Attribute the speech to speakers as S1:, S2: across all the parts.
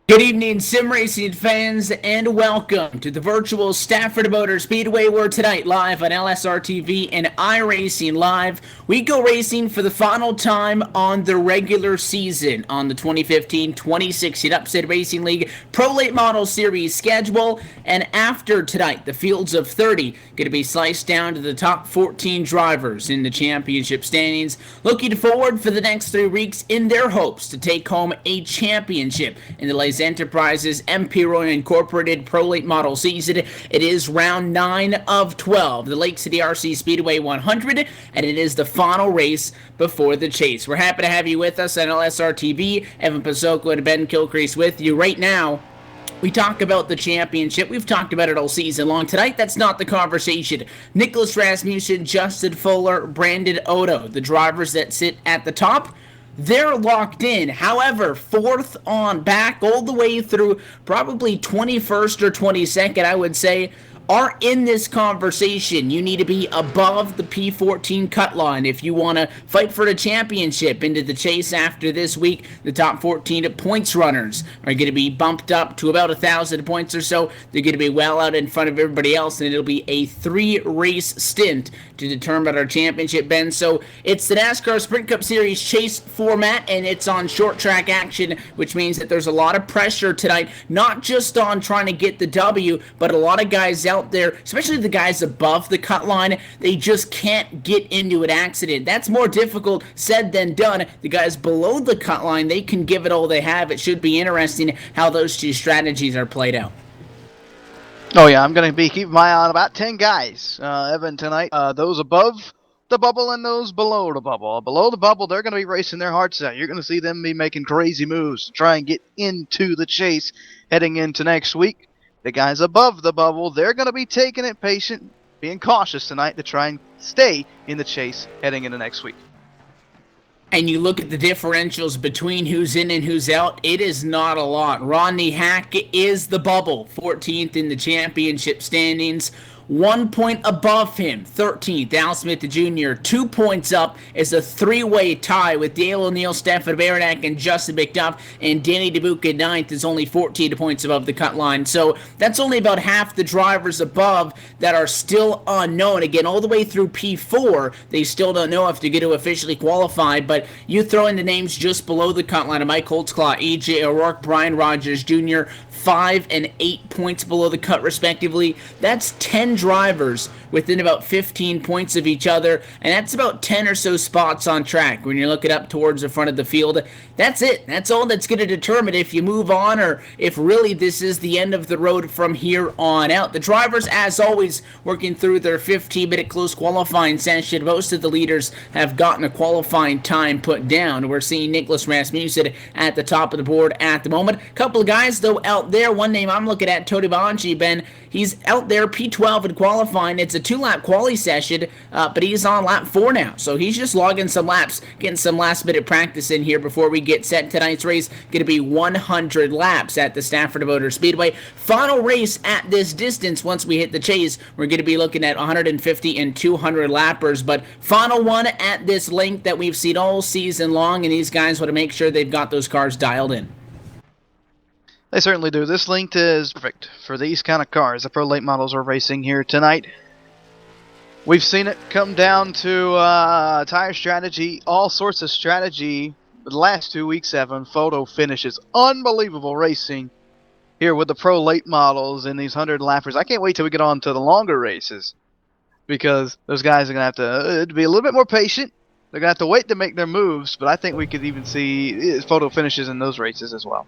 S1: Good evening, sim racing fans, and welcome to the virtual Stafford Motor Speedway, where tonight, live on LSRTV and iRacing Live, we go racing for the final time on the regular season on the 2015-2016 Upstate Racing League Pro Late Model Series schedule. And after tonight, the fields of 30 going to be sliced down to the top 14 drivers in the championship standings, looking forward for the next 3 weeks in their hopes to take home a championship in the Lays Enterprises MP Roy Incorporated Pro Late Model season. It is round 9 of 12, the Lakecity RC Speedway 100, and it is the final race before the chase. We're happy to have you with us on LSRTV. Evan Pasoko and Ben Kilcrease with you right now. We talk about the championship. We've talked about it all season long. Tonight, that's not the conversation. Nicholas Rasmussen, Justin Fuller, Brandon Odo, the drivers that sit at the top, they're locked in. However, fourth on back all the way through probably 21st or 22nd, I would say, are in this conversation. You need to be above the P14 cut line if you want to fight for the championship. Into the chase after this week, the top 14 points runners are going to be bumped up to about 1,000 points or so. They're going to be well out in front of everybody else, and it'll be a 3-race stint to determine our championship, Ben. So it's the NASCAR Sprint Cup Series chase format, and it's on short track action, which means that there's a lot of pressure tonight, not just on trying to get the W, but a lot of guys out there, especially the guys above the cut line, they just can't get into an accident. That's more difficult said than done. The guys below the cut line, they can give it all they have. It should be interesting how those two strategies are played out.
S2: Oh yeah, I'm going to be keeping my eye on about 10 guys, Evan, tonight. Those above the bubble and those below the bubble. Below the bubble, they're going to be racing their hearts out. You're going to see them be making crazy moves to try and get into the chase heading into next week. The guys above the bubble, they're going to be taking it patient, being cautious tonight to try and stay in the chase heading into next week.
S1: And you look at the differentials between who's in and who's out, it is not a lot. Rodney Hack is the bubble, 14th in the championship standings. 1 point above him, 13th, Al Smith Jr. 2 points up is a 3-way tie with Dale O'Neill, Stafford Baranek, and Justin McDuff, and Danny DeBuca 9th is only 14 points above the cut line. So that's only about half the drivers above that are still unknown. Again, all the way through P4, they still don't know if they're going to officially qualify, but you throw in the names just below the cut line of Mike Holtzclaw, AJ O'Rourke, Brian Rogers Jr., 5 and 8 points below the cut respectively. That's 10 drivers within about 15 points of each other, and that's about 10 or so spots on track. When you're looking up towards the front of the field, that's it. That's all that's going to determine if you move on or if really this is the end of the road from here on out. The drivers, as always, working through their 15-minute close qualifying session. Most of the leaders have gotten a qualifying time put down. We're seeing Nicholas Rasmussen at the top of the board at the moment. A couple of guys, though, out there. One name I'm looking at, Tony Bonci, Ben. He's out there, P12 in qualifying. It's a 2-lap quali session, but he's on lap 4 now. So he's just logging some laps, getting some last-minute practice in here before we get set. Tonight's race going to be 100 laps at the Stafford Motor Speedway. Final race at this distance, once we hit the chase, we're going to be looking at 150 and 200 lappers. But final one at this length that we've seen all season long, and these guys want to make sure they've got those cars dialed in.
S2: They certainly do. This length is perfect for these kind of cars. The Pro Late Models are racing here tonight. We've seen it come down to tire strategy, all sorts of strategy But the last 2 weeks have been photo finishes. Unbelievable racing here with the pro late models and these 100 lappers. I can't wait till we get on to the longer races, because those guys are going to have to be a little bit more patient. They're going to have to wait to make their moves, but I think we could even see photo finishes in those races as well.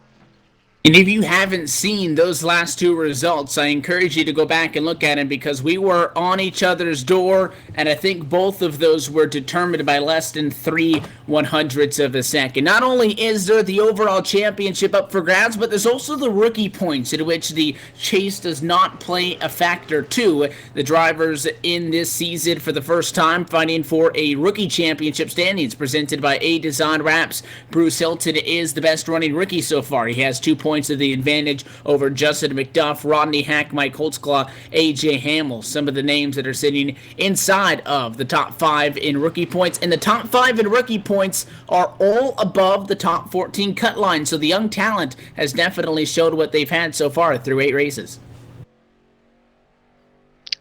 S1: And if you haven't seen those last two results, I encourage you to go back and look at them, because we were on each other's door, and I think both of those were determined by less than 3/100ths of a second. Not only is there the overall championship up for grabs, but there's also the rookie points, in which the chase does not play a factor too. The drivers in this season for the first time fighting for a rookie championship standings presented by A Design Wraps. Bruce Hilton is the best running rookie so far. He has 2 points of the advantage over Justin McDuff, Rodney Hack, Mike Holtzclaw, AJ Hamill. Some of the names that are sitting inside of the top 5 in rookie points. And the top 5 in rookie points are all above the top 14 cut line. So the young talent has definitely showed what they've had so far through 8 races.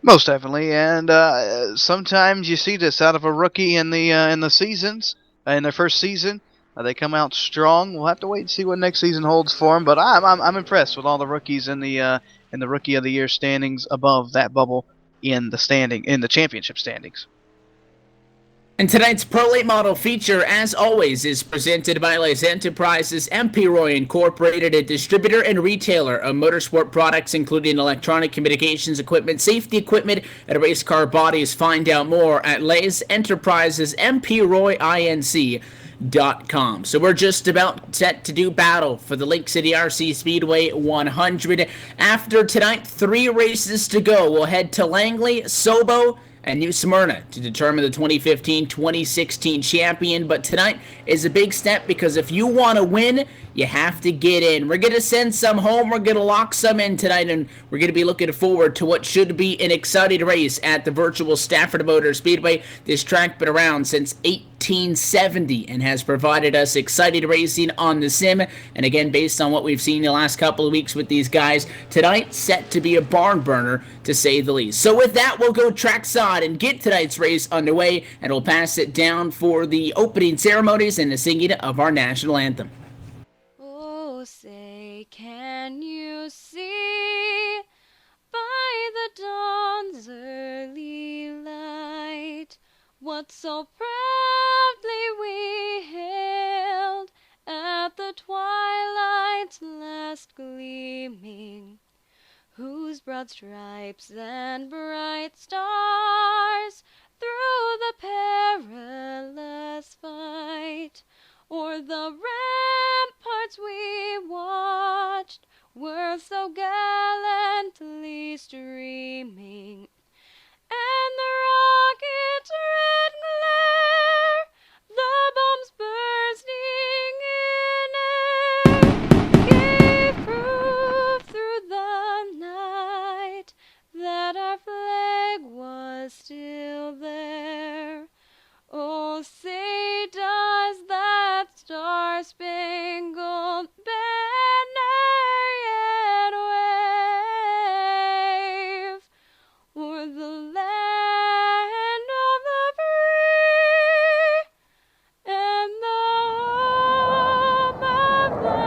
S2: Most definitely, and sometimes you see this out of a rookie in the seasons, in their first season. They come out strong. We'll have to wait and see what next season holds for them. But I'm impressed with all the rookies in the Rookie of the Year standings above that bubble in the championship standings.
S1: And tonight's Pro Late Model feature, as always, is presented by Les Enterprises MP Roy Incorporated, a distributor and retailer of motorsport products, including electronic communications equipment, safety equipment, and race car bodies. Find out more at Les Enterprises MPRoyINC.com. So we're just about set to do battle for the Lakecity RC Speedway 100. After tonight, 3 races to go. We'll head to Langley, Sobo, and New Smyrna to determine the 2015-2016 champion. But tonight is a big step, because if you want to win, you have to get in. We're going to send some home. We're going to lock some in tonight, and we're going to be looking forward to what should be an exciting race at the virtual Stafford Motor Speedway. This track been around since 1870 and has provided us exciting racing on the sim. And again, based on what we've seen the last couple of weeks with these guys, tonight set to be a barn burner, to say the least. So with that, we'll go trackside and get tonight's race underway, and we'll pass it down for the opening ceremonies and the singing of our national anthem.
S3: Oh, say, can you see by the dawn's early light what so proudly we hailed at the twilight's last gleaming, whose broad stripes and bright stars through the perilous fight o'er the ramparts we watched were so gallantly streaming, and the rocket's red glare, the bombs bursting in air, gave proof through the night that our flag was still there. Oh, say does that star-spangled banner yet wave o'er the land of the free and the home of the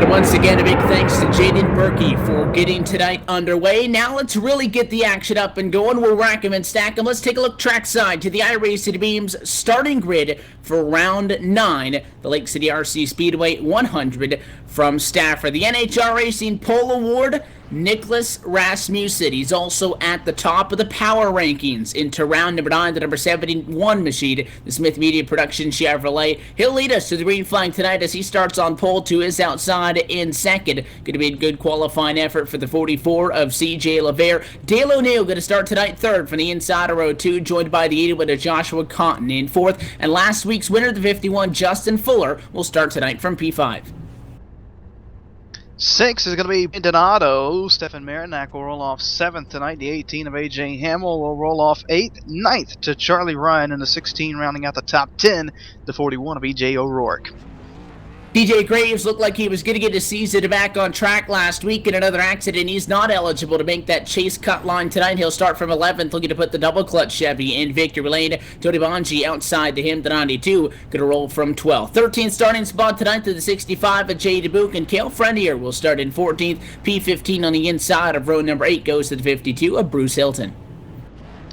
S1: And once again, a big thanks to Jaden Berkey for getting tonight underway. Now let's really get the action up and going. We'll rack 'em and stack 'em. Let's take a look trackside to the iRacing Beams starting grid for round 9, the Lakecity RC Speedway 100 from Stafford. The NHR Racing Pole Award, Nicholas Rasmussen. He's also at the top of the power rankings into round number 9, the number 71 machine, the Smith Media Production Chevrolet. He'll lead us to the green flag tonight as he starts on pole to his outside in second. Going to be a good qualifying effort for the 44 of CJ LeVere. Dale O'Neill going to start tonight third from the inside of row 2, joined by the 81 of Joshua Cotton in fourth. And last week's winner, the 51, Justin Fuller, will start tonight from P5.
S2: 6 is going to be Donato. Stefan Marinac will roll off 7th tonight. The 18 of AJ Hamill will roll off 8th. 9th to Charlie Ryan, and the 16 rounding out the top 10, the 41 of EJ O'Rourke.
S1: DJ Graves looked like he was going to get his season back on track last week in another accident. He's not eligible to make that chase cut line tonight. He'll start from 11th, looking to put the double clutch Chevy in victory lane. Tony Bonji outside to him, the 92, going to roll from 12th. 13th starting spot tonight to the 65 of Jay Dubuque, and Cale Frenier will start in 14th. P15 on the inside of row number 8 goes to the 52 of Bruce Hilton.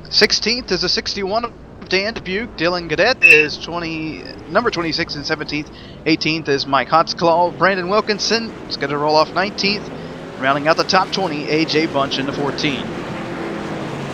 S2: 16th is a 61 of Dan Dubuque. Dylan Gadet is number 26 and 17th. 18th is Mike Hotzclaw. Brandon Wilkinson is going to roll off 19th. Rounding out the top 20, AJ Bunch into 14.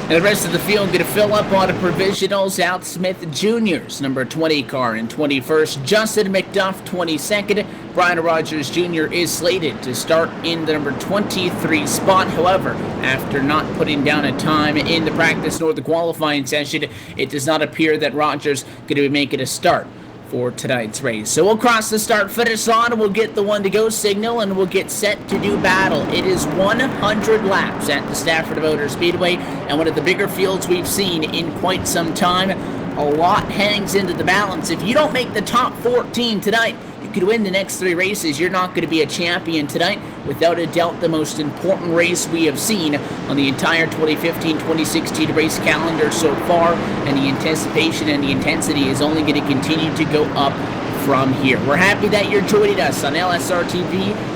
S1: And the rest of the field going to fill up on the provisionals. Out Smith Jr.'s number 20 car in 21st. Justin McDuff 22nd. Brian Rogers Jr. is slated to start in the number 23 spot. However, after not putting down a time in the practice nor the qualifying session, it does not appear that Rogers going to be making a start for tonight's race. So we'll cross the start-finish line, and we'll get the one-to-go signal, and we'll get set to do battle. It is 100 laps at the Stafford Motor Speedway, and one of the bigger fields we've seen in quite some time. A lot hangs into the balance. If you don't make the top 14 tonight, you could win the next 3 races. You're not going to be a champion tonight. Without a doubt, the most important race we have seen on the entire 2015-2016 race calendar so far, and the anticipation and the intensity is only going to continue to go up from here. We're happy that you're joining us on LSRTV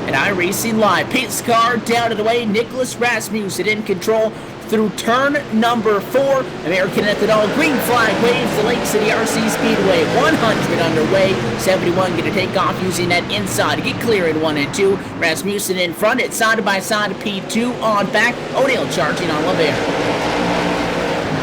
S1: and iRacing Live. Pace car down and away. Nicholas Rasmussen in control through turn number 4. American Ethanol green flag waves the Lakecity RC Speedway. 100 underway. 71 going to take off using that inside to get clear in 1 and 2. Rasmussen in front. It's side by side P2 on back. O'Neill charging on LeVere.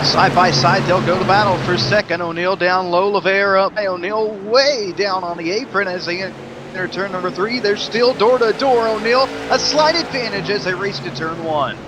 S2: Side by side, they'll go to battle for second. O'Neill down low, LeVere up. O'Neill way down on the apron as they enter turn number 3. They're still door to door. O'Neill a slight advantage as they race to turn 1.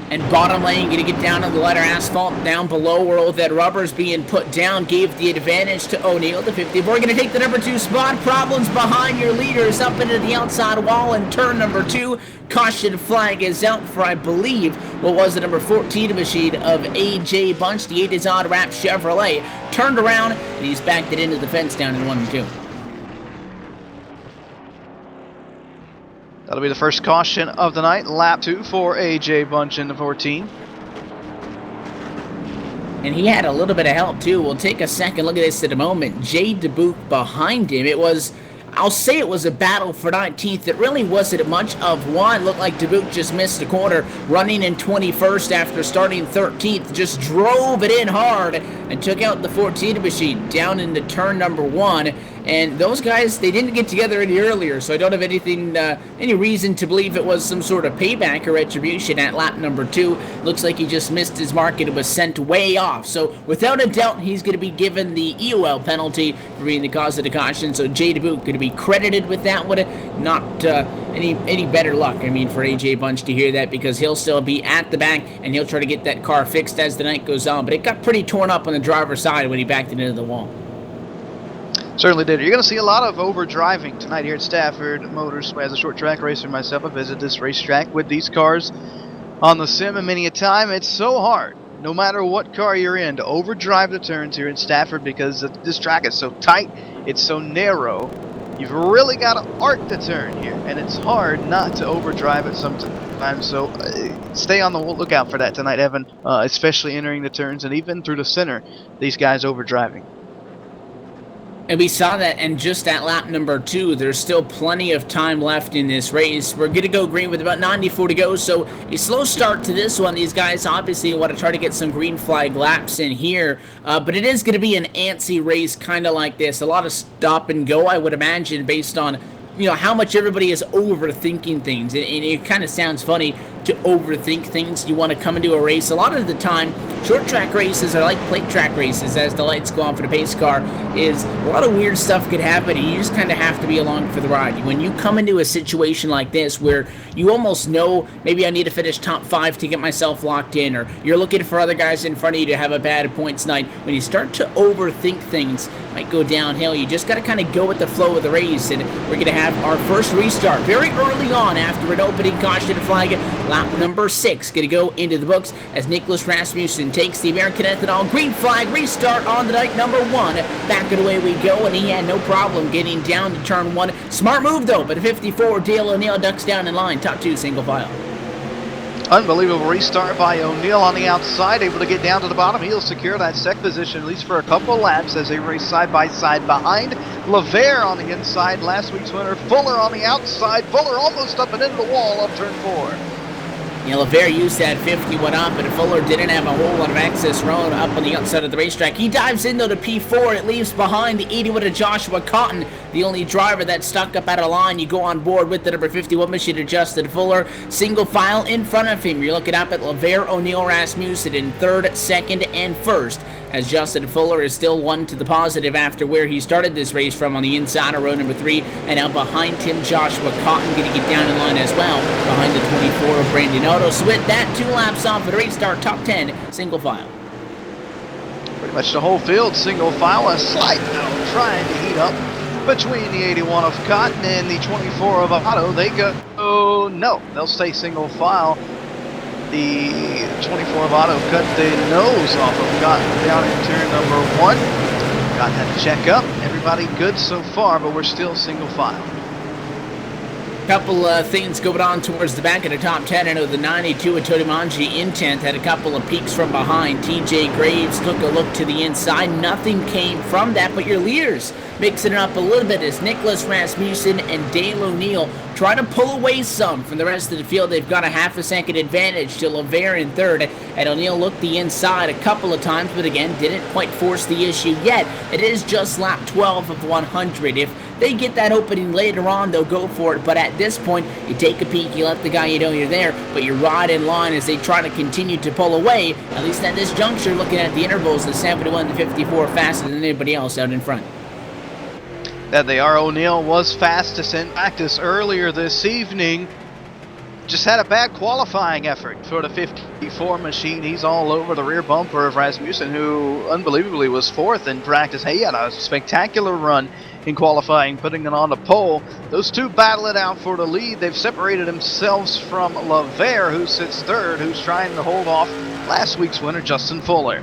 S1: And bottom lane, going to get down on the lighter asphalt down below where all that rubber's being put down. Gave the advantage to O'Neill. The 54 going to take the number 2 spot. Problems behind your leaders up into the outside wall in turn number 2. Caution flag is out for, I believe, what was the number 14 machine of AJ Bunch. The 8 is odd wrap Chevrolet. Turned around, and he's backed it into the fence down in 1 and 2.
S2: That'll be the first caution of the night. Lap 2 for AJ Bunch in the 14.
S1: And he had a little bit of help, too. We'll take a second look at this in a moment. Jay Dubuque behind him. It was, I'll say it was a battle for 19th. It really wasn't much of one. Looked like Dubuque just missed a corner. Running in 21st after starting 13th. Just drove it in hard and took out the 14 machine down into turn number 1. And those guys, they didn't get together any earlier, so I don't have any reason to believe it was some sort of payback or retribution at lap number 2. Looks like he just missed his mark and it was sent way off. So without a doubt, he's going to be given the EOL penalty for being the cause of the caution. So Jay Dubuque going to be credited with that one. Not any better luck, I mean, for AJ Bunch to hear that, because he'll still be at the back and he'll try to get that car fixed as the night goes on. But it got pretty torn up on the driver's side when he backed it into the wall.
S2: Certainly did. You're going to see a lot of overdriving tonight here at Stafford Motors. As a short track racer myself, I visit this racetrack with these cars on the sim, and many a time it's so hard, no matter what car you're in, to overdrive the turns here in Stafford, because this track is so tight, it's so narrow. You've really got to arc the turn here, and it's hard not to overdrive it sometimes. So stay on the lookout for that tonight, Evan, especially entering the turns and even through the center, these guys overdriving.
S1: And we saw that in just at lap number 2. There's still plenty of time left in this race. We're going to go green with about 94 to go, so a slow start to this one. These guys obviously want to try to get some green flag laps in here, but it is going to be an antsy race kind of like this. A lot of stop and go, I would imagine, based on how much everybody is overthinking things. And it kind of sounds funny to overthink things. You want to come into a race. A lot of the time, short track races are like plate track races. As the lights go on for the pace car, is a lot of weird stuff could happen, and you just kind of have to be along for the ride. When you come into a situation like this where you almost know, maybe I need to finish top 5 to get myself locked in, or you're looking for other guys in front of you to have a bad points night, when you start to overthink things, might go downhill. You just got to kind of go with the flow of the race, and we're going to have our first restart very early on after an opening caution flag. Lap number 6 going to go into the books as Nicholas Rasmussen takes the American Ethanol green flag restart on the night number 1. Back and away we go, and he had no problem getting down to turn 1. Smart move though, but a 54 Dale O'Neill ducks down in line. Top 2 single file.
S2: Unbelievable restart by O'Neill on the outside, able to get down to the bottom. He'll secure that second position at least for a couple laps as they race side by side behind LeVere on the inside. Last week's winner, Fuller on the outside. Fuller almost up and into the wall of turn 4.
S1: Yeah, LeVere used that 51 up, and Fuller didn't have a whole lot of access road up on the outside of the racetrack. He dives into the P4. It leaves behind the 81 of Joshua Cotton, the only driver that stuck up out of line. You go on board with the number 51 machine, Justin Fuller. Single file in front of him. You're looking up at LeVere, O'Neill, Rasmussen in 3rd, 2nd, and 1st. As Justin Fuller is still 1 to the positive after where he started this race from on the inside of row number 3. And now behind him, Joshua Cotton going to get down in line as well. Behind the 24 of Brandon Otto. So with that, 2 laps off for the restart, top 10, single file.
S2: Pretty much the whole field single file. A slight battle trying to heat up between the 81 of Cotton and the 24 of Otto. They go, oh no, they'll stay single file. The 24 of Otto cut the nose off of Cotton down in turn number 1. Cotton had to check up. Everybody good so far, but we're still single file.
S1: Couple things going on towards the back of the top 10. I know the 92 of Tony Manji in 10th had a couple of peaks from behind. TJ Graves took a look to the inside. Nothing came from that, but your leaders mixing it up a little bit as Nicholas Rasmussen and Dale O'Neill try to pull away some from the rest of the field. They've got a half a second advantage to LeVere in 3rd, and O'Neill looked the inside a couple of times, but again, didn't quite force the issue yet. It is just lap 12 of 100. If they get that opening later on, they'll go for it, but at this point, you take a peek, you let the guy you know you're there, but you're right in line as they try to continue to pull away. At least at this juncture, looking at the intervals, the 71 to 54 faster than anybody else out in front.
S2: That they are. O'Neill was fastest in practice earlier this evening. Just had a bad qualifying effort for the 54 machine. He's all over the rear bumper of Rasmussen, who unbelievably was 4th in practice. He had a spectacular run in qualifying, putting it on the pole. Those two battle it out for the lead. They've separated themselves from LeVere, who sits 3rd, who's trying to hold off last week's winner, Justin Fuller.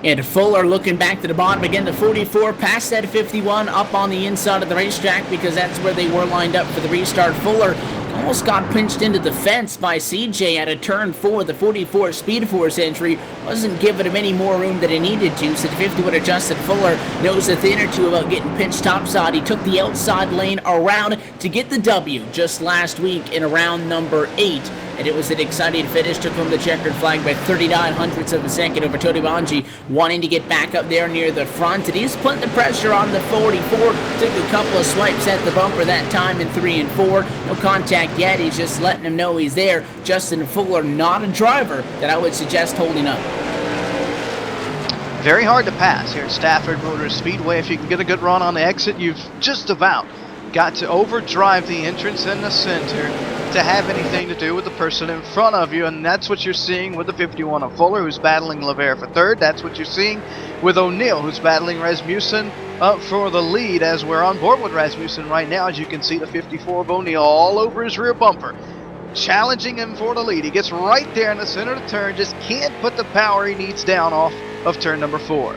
S1: And Fuller looking back to the bottom again, the 44 past that 51 up on the inside of the racetrack because that's where they were lined up for the restart. Fuller almost got pinched into the fence by CJ at a turn 4. The 44 Speed Force entry wasn't giving him any more room than he needed to, so the 50 would have Justin Fuller knows a thing or two about getting pinched topside. He took the outside lane around to get the W just last week in round number 8. And it was an exciting finish. Took home the checkered flag by 39 hundredths of a second over Tony Manji, wanting to get back up there near the front. And he's putting the pressure on the 44. Took a couple of swipes at the bumper that time in 3 and 4. No contact yet. He's just letting him know he's there. Justin Fuller, not a driver that I would suggest holding up.
S2: Very hard to pass here at Stafford Motor Speedway. If you can get a good run on the exit, you've just about got to overdrive the entrance in the center to have anything to do with the person in front of you, and that's what you're seeing with the 51 of Fuller, who's battling LeVere for 3rd. That's what you're seeing with O'Neill, who's battling Rasmussen up for the lead, as we're on board with Rasmussen right now. As you can see, the 54 of O'Neill all over his rear bumper, challenging him for the lead. He gets right there in the center of the turn, just can't put the power he needs down off of turn number 4.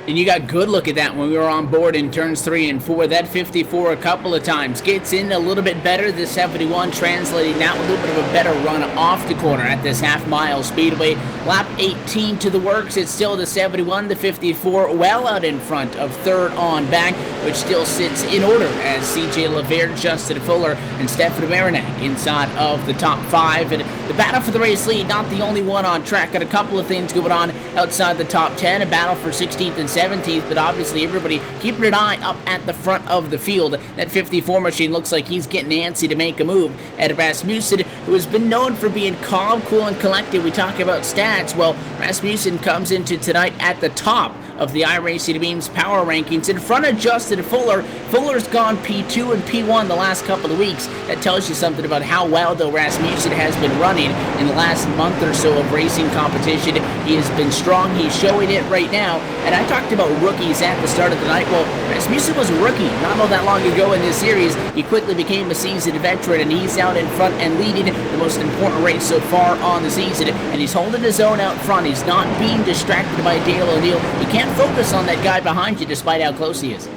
S1: And you got good look at that when we were on board in turns 3 and 4. That 54 a couple of times. Gets in a little bit better. The 71 translating now a little bit of a better run off the corner at this half-mile speedway. Lap 18 to the works. It's still the 71, the 54 well out in front of 3rd on back, which still sits in order as CJ LeVere, Justin Fuller, and Stafford Marinac inside of the top 5. And the battle for the race lead, not the only one on track. Got a couple of things going on outside the top 10. A battle for 16th and 17th, but obviously everybody keeping an eye up at the front of the field. That 54 machine looks like he's getting antsy to make a move at Rasmussen, who has been known for being calm, cool, and collected. We talk about stats. Well, Rasmussen comes into tonight at the top of the iRacing Beams power rankings in front of Justin Fuller. Fuller's gone P2 and P1 the last couple of weeks. That tells you something about how well, though, Rasmussen has been running in the last month or so of racing competition. He has been strong. He's showing it right now. And I talked about rookies at the start of the night. Well, Rasmussen was a rookie not all that long ago in this series. He quickly became a seasoned veteran, and he's out in front and leading the most important race so far on the season. And he's holding his own out front. He's not being distracted by Dale O'Neill. You can't focus on that guy behind you despite how close he is.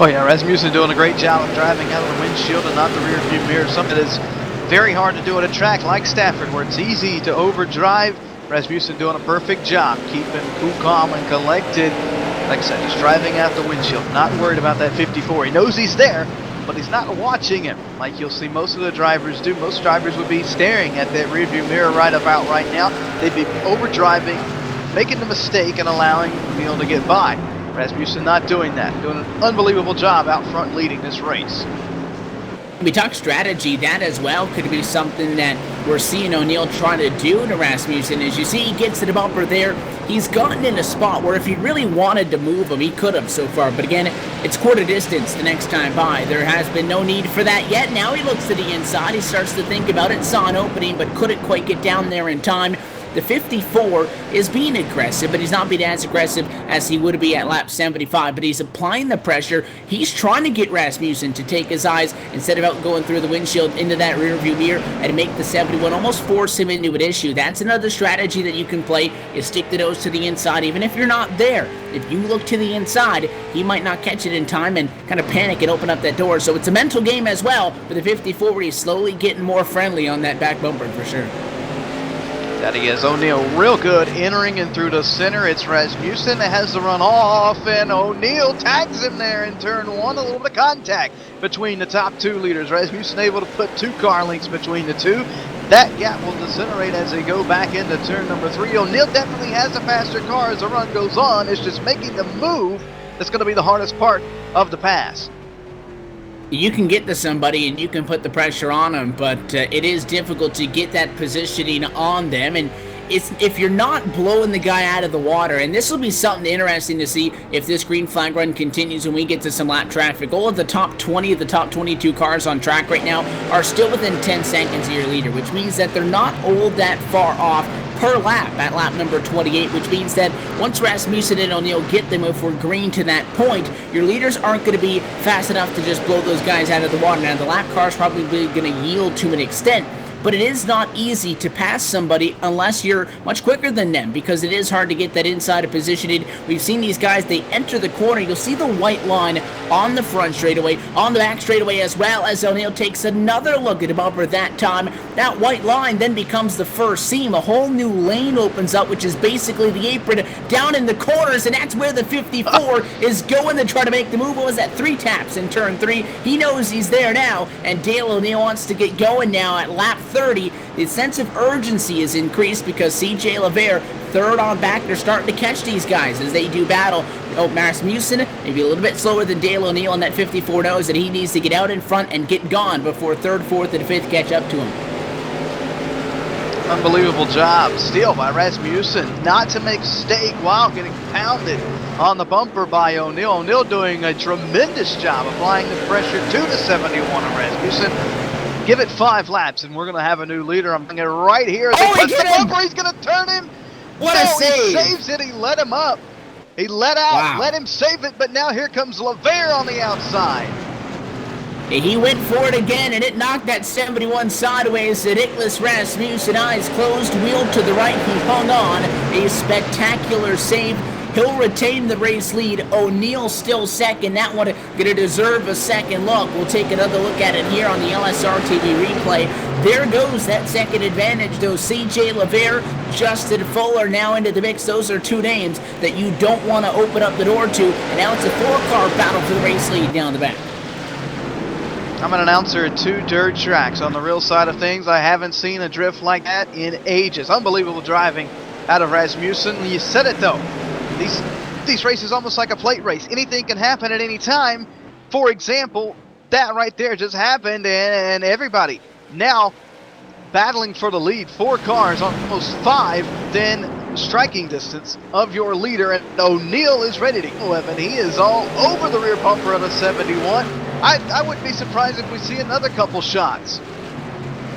S2: Oh yeah, Rasmussen doing a great job of driving out of the windshield and not the rear view mirror, something that is very hard to do at a track like Stafford where it's easy to overdrive. Rasmussen doing a perfect job, keeping cool, calm, and collected. Like I said, just driving out the windshield, not worried about that 54. He knows he's there, but he's not watching him like you'll see most of the drivers do. Most drivers would be staring at that rear view mirror right about right now. They'd be overdriving, making the mistake, and allowing Neil to get by. Rasmussen not doing that, doing an unbelievable job out front leading this race.
S1: We talk strategy, that as well could be something that we're seeing O'Neill trying to do to Rasmussen. As you see, he gets to the bumper there. He's gotten in a spot where if he really wanted to move him, he could have so far. But again, it's quarter distance the next time by. There has been no need for that yet. Now he looks to the inside. He starts to think about it. Saw an opening, but couldn't quite get down there in time. The 54 is being aggressive, but he's not being as aggressive as he would be at lap 75, but he's applying the pressure. He's trying to get Rasmussen to take his eyes instead of out going through the windshield into that rear view mirror and make the 71 almost force him into an issue. That's another strategy that you can play, is stick the nose to the inside even if you're not there. If you look to the inside, he might not catch it in time and kind of panic and open up that door. So it's a mental game as well for the 54 where he's slowly getting more friendly on that back bumper for sure.
S2: That he is. O'Neill real good entering and through the center. It's Rasmussen that has the run off, and O'Neill tags him there in turn one. A little bit of contact between the top two leaders. Rasmussen able to put 2 car lengths between the two. That gap will decelerate as they go back into turn number 3. O'Neill definitely has a faster car as the run goes on. It's just making the move that's going to be the hardest part of the pass.
S1: You can get to somebody and you can put the pressure on them, but it is difficult to get that positioning on them. And if you're not blowing the guy out of the water, and this will be something interesting to see if this green flag run continues when we get to some lap traffic. All of the top 20 of the top 22 cars on track right now are still within 10 seconds of your leader, which means that they're not all that far off per lap at lap number 28, which means that once Rasmussen and O'Neill get them, if we're green to that point, your leaders aren't going to be fast enough to just blow those guys out of the water. Now, the lap car is probably going to yield to an extent, but it is not easy to pass somebody unless you're much quicker than them, because it is hard to get that inside of positioning. We've seen these guys, they enter the corner. You'll see the white line on the front straightaway, on the back straightaway, as well as O'Neill takes another look at the bumper that time. That white line then becomes the first seam. A whole new lane opens up, which is basically the apron down in the corners, and that's where the 54 is going to try to make the move. What was that? 3 taps in turn 3. He knows he's there now, and Dale O'Neill wants to get going now at lap 30. The sense of urgency is increased because CJ LeVere, third on back, they're starting to catch these guys as they do battle. Oh, Rasmussen, maybe a little bit slower than Dale O'Neill, and that 54 knows that he needs to get out in front and get gone before 3rd, 4th, and 5th catch up to him.
S2: Unbelievable job still by Rasmussen not to make mistake while getting pounded on the bumper by O'Neill. O'Neill doing a tremendous job applying the pressure to the 71 of Rasmussen. Give it 5 laps and we're going to have a new leader. I'm bringing it right here.
S1: Oh, he hit him!
S2: He's going to turn him.
S1: What a save!
S2: He saves it. He let him up. He let out,
S1: wow.
S2: Let him save it, but now here comes LeVere on the outside.
S1: He went for it again, and it knocked that 71 sideways. Nicholas Rasmussen, eyes closed, wheeled to the right. He hung on. A spectacular save. He'll retain the race lead. O'Neill still second. That one going to deserve a second look. We'll take another look at it here on the LSRTV replay. There goes that second advantage, though. CJ LeVere, Justin Fuller now into the mix. Those are 2 names that you don't want to open up the door to. And now it's a 4-car battle for the race lead down the back.
S2: I'm an announcer at 2 dirt tracks. On the real side of things, I haven't seen a drift like that in ages. Unbelievable driving out of Rasmussen. You said it, though. These races almost like a plate race. Anything can happen at any time. For example, that right there just happened, and everybody now battling for the lead. 4 cars, almost 5, then striking distance of your leader, and O'Neal is ready to go, Evan. He is all over the rear bumper of the 71. I wouldn't be surprised if we see another couple shots.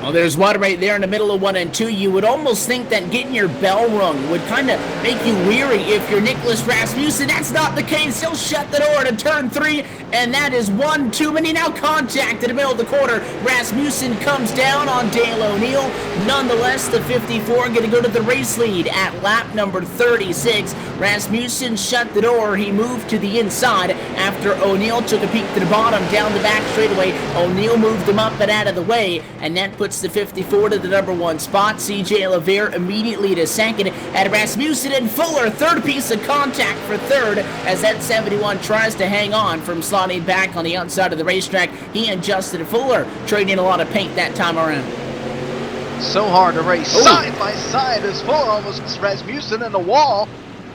S1: Well, there's one right there in the middle of 1 and 2. You would almost think that getting your bell rung would kind of make you weary if you're Nicholas Rasmussen. That's not the case. He'll shut the door to turn 3, and that is one too many. Now contact in the middle of the quarter. Rasmussen comes down on Dale O'Neal. Nonetheless, the 54 going to go to the race lead at lap number 36. Rasmussen shut the door. He moved to the inside after O'Neal took a peek to the bottom down the back straightaway. O'Neal moved him up and out of the way, and that puts the 54 to the number 1 spot. CJ LeVere immediately to second, and Rasmussen and Fuller third piece of contact for third as that 71 tries to hang on from sliding back on the outside of the racetrack. He and Justin Fuller trading a lot of paint that time around.
S2: So hard to race side by side as Fuller almost gets Rasmussen in the wall.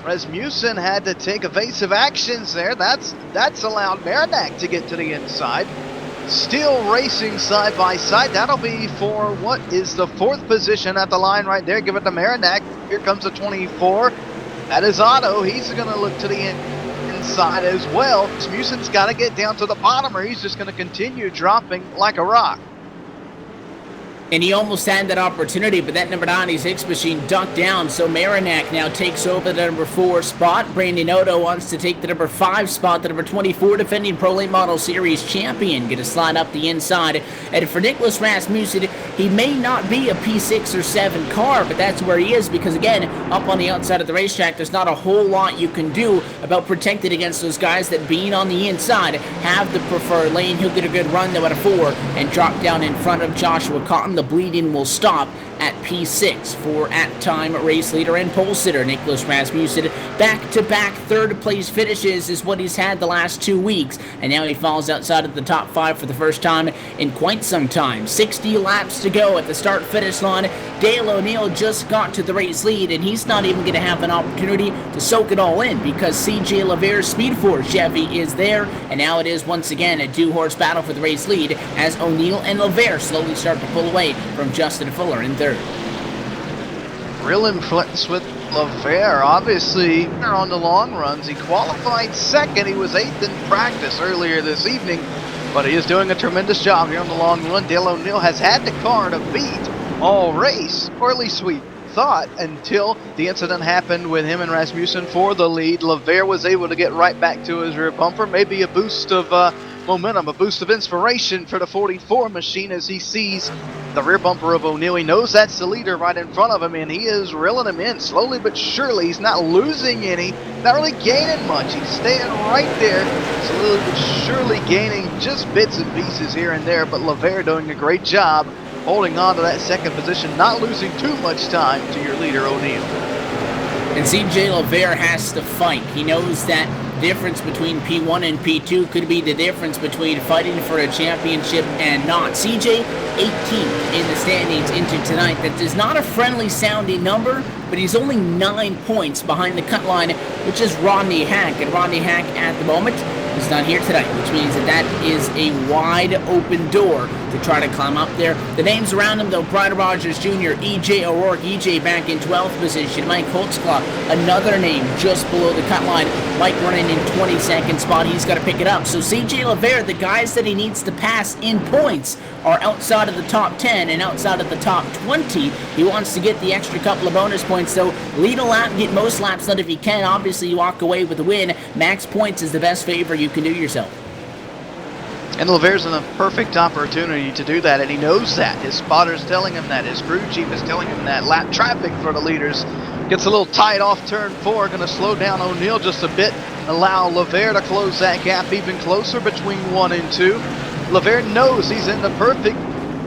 S2: Rasmussen had to take evasive actions there. That's allowed Marinak to get to the inside. Still racing side by side. That'll be for what is the 4th position at the line right there. Give it to Marinak. Here comes the 24. That is Otto. He's going to look to the inside as well. Rasmussen's got to get down to the bottom or he's just going to continue dropping like a rock.
S1: And he almost had that opportunity, but that number 96 machine ducked down, so Marinak now takes over the number 4 spot. Brandon Otto wants to take the number 5 spot, the number 24 defending Pro Late Model Series champion. Going to slide up the inside. And for Nicholas Rasmussen, he may not be a P6 or 7 car, but that's where he is because, again, up on the outside of the racetrack, there's not a whole lot you can do about protecting against those guys that, being on the inside, have the preferred lane. He'll get a good run, though, at a 4 and drop down in front of Joshua Cotton. The bleeding will stop at P6 for at-time race leader and pole sitter Nicholas Rasmussen. Back-to-back third-place finishes is what he's had the last 2 weeks, and now he falls outside of the top 5 for the first time in quite some time. 60 laps to go at the start-finish line. Dale O'Neal just got to the race lead, and he's not even going to have an opportunity to soak it all in because CJ LeVere's Speed Force Chevy is there, and now it is once again a 2-horse battle for the race lead as O'Neal and LeVere slowly start to pull away from Justin Fuller in third.
S2: Real influence with LeVere. Obviously, on the long runs, he qualified second. He was 8th in practice earlier this evening, but he is doing a tremendous job here on the long run. Dale O'Neal has had the car to beat all race, or at least we thought, until the incident happened with him and Rasmussen for the lead. LeVere was able to get right back to his rear bumper. Maybe a boost of momentum, a boost of inspiration for the 44 machine as he sees the rear bumper of O'Neal. He knows that's the leader right in front of him, and he is reeling him in slowly but surely. He's not losing any, not really gaining much. He's staying right there, slowly but surely gaining just bits and pieces here and there, but LeVere doing a great job holding on to that second position, not losing too much time to your leader, O'Neal.
S1: And CJ LeVere has to fight. He knows that difference between P1 and P2 could be the difference between fighting for a championship and not. CJ, 18th in the standings into tonight. That is not a friendly sounding number, but he's only 9 points behind the cut line, which is Rodney Hack. And Rodney Hack at the moment is not here tonight, which means that is a wide open door to try to climb up there. The names around him, though: Brian Rogers Jr., EJ O'Rourke, EJ back in 12th position, Mike Holtzclaw, another name just below the cut line. Mike running in 22nd spot. He's got to pick it up. So CJ LeVere, the guys that he needs to pass in points are outside of the top 10 and outside of the top 20. He wants to get the extra couple of bonus points, so lead a lap, get most laps done if you can. Obviously, you walk away with a win. Max points is the best favor you can do yourself.
S2: And LeVere's in a perfect opportunity to do that, and he knows that. His spotter's telling him that. His crew chief is telling him that. Lap traffic for the leaders gets a little tight off turn 4. Going to slow down O'Neal just a bit. Allow LeVere to close that gap even closer between 1 and 2. LeVere knows he's in the perfect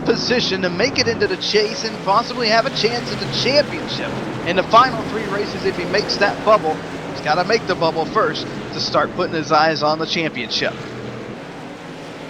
S2: position to make it into the chase and possibly have a chance at the championship. In the final 3 races, if he makes that bubble, he's got to make the bubble first to start putting his eyes on the championship.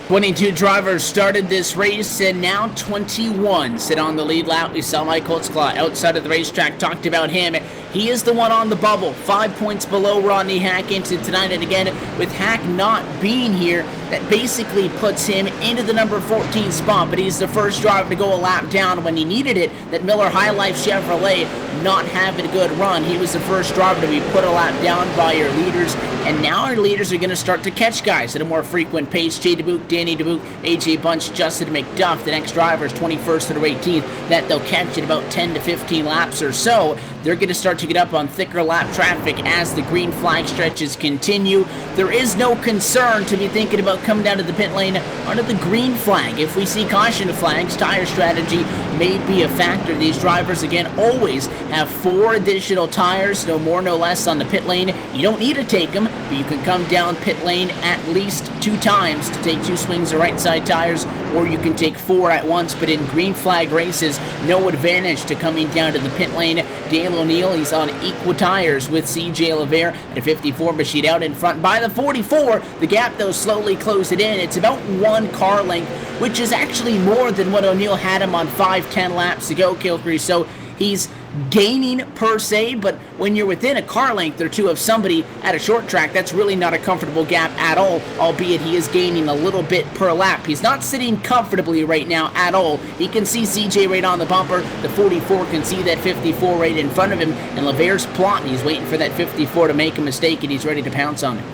S1: 22 drivers started this race, and now 21 sit on the lead lap. We saw Mike Holtzclaw outside of the racetrack, talked about him. He is the one on the bubble, 5 points below Rodney Hack into tonight. And again, with Hack not being here, that basically puts him into the number 14 spot. But he's the first driver to go a lap down when he needed it. That Miller High Life Chevrolet not having a good run. He was the first driver to be put a lap down by your leaders. And now our leaders are going to start to catch guys at a more frequent pace. Jay DeBook, Danny DeBook, AJ Bunch, Justin McDuff, the next drivers, 21st through 18th, that they'll catch in about 10 to 15 laps or so. They're going to start to get up on thicker lap traffic as the green flag stretches continue. There is no concern to be thinking about coming down to the pit lane under the green flag. If we see caution flags, tire strategy may be a factor. These drivers, again, always have 4 additional tires, no more, no less, on the pit lane. You don't need to take them, but you can come down pit lane at least 2 times to take 2 swings of right side tires, or you can take 4 at once. But in green flag races, no advantage to coming down to the pit lane. Dale O'Neill, he's on equal tires with CJ Levere at a 54 machine out in front. By the 44, the gap, though, slowly closing in. It's about 1 car length, which is actually more than what O'Neill had him on 5-10 laps ago, Kilcrease. So he's gaining per se, but when you're within a car length or 2 of somebody at a short track, that's really not a comfortable gap at all, albeit he is gaining a little bit per lap. He's not sitting comfortably right now at all. He can see CJ right on the bumper. The 44 can see that 54 right in front of him, and Levere's plotting. He's waiting for that 54 to make a mistake, and he's ready to pounce on it.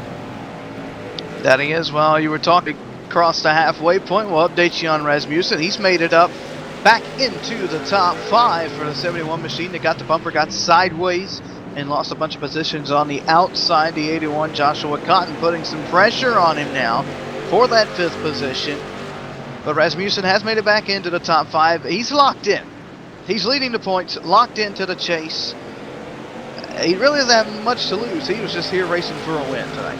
S2: That he is. Well, you were talking across the halfway point. We'll update you on Rasmussen. He's made it up back into the top 5 for the 71 machine. They got the bumper, got sideways, and lost a bunch of positions on the outside. The 81 Joshua Cotton putting some pressure on him now for that 5th position. But Rasmussen has made it back into the top 5. He's locked in. He's leading the points, locked into the chase. He really doesn't have much to lose. He was just here racing for a win tonight.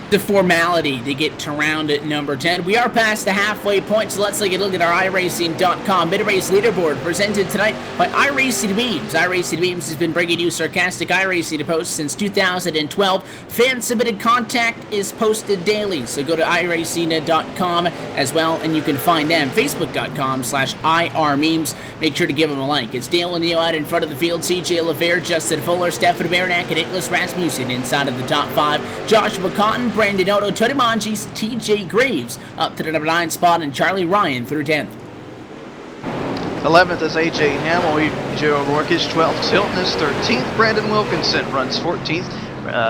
S1: The formality to get to round at number 10. We are past the halfway point, so let's take a look at our iRacing.com mid-race leaderboard presented tonight by iRacing Beams. iRacing Beams has been bringing you sarcastic iRacing to post since 2012. Fan-submitted contact is posted daily, so go to iRacing.com as well, and you can find them. Facebook.com/IRmemes. Make sure to give them a like. It's Dale O'Neill out in front of the field, CJ Levere, Justin Fuller, Stafford Baranek, and Nicholas Rasmussen inside of the top 5. Joshua Cotton, Brandon Otto, Tony Manges, TJ Graves up to the number 9 spot, and Charlie Ryan through 10th.
S2: 11th is AJ Hamill. Joe O'Rourke is 12th. Hilton is 13th. Brandon Wilkinson runs 14th.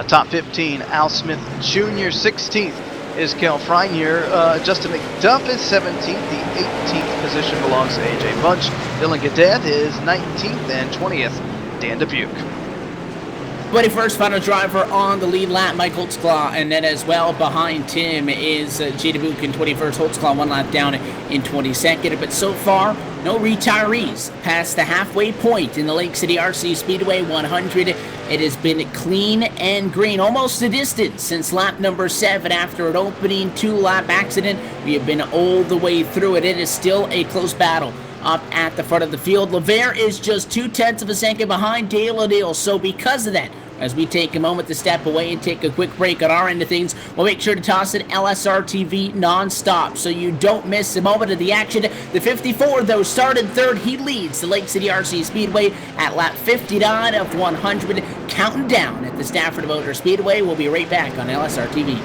S2: Top 15, Al Smith Jr. 16th is Kel Freinier. Justin McDuff is 17th. The 18th position belongs to AJ Bunch. Dylan Gadet is 19th, and 20th, Dan Dubuque.
S1: 21st final driver on the lead lap, Mike Holtzclaw, and then as well behind Tim is Jay DeBook in 21st. Holtzclaw 1 lap down in 22nd, but so far no retirees past the halfway point in the Lakecity RC Speedway 100. It has been clean and green, almost a distance since lap number 7 after an opening 2-lap accident. We have been all the way through it. It is still a close battle up at the front of the field. Levere is just 0.2 of a second behind Dale O'Neill, so because of that, as we take a moment to step away and take a quick break on our end of things, we'll make sure to toss in LSRTV non-stop so you don't miss a moment of the action. The 54, though, started 3rd. He leads the Lakecity RC Speedway at lap 59 of 100, counting down at the Stafford Motor Speedway. We'll be right back on LSRTV.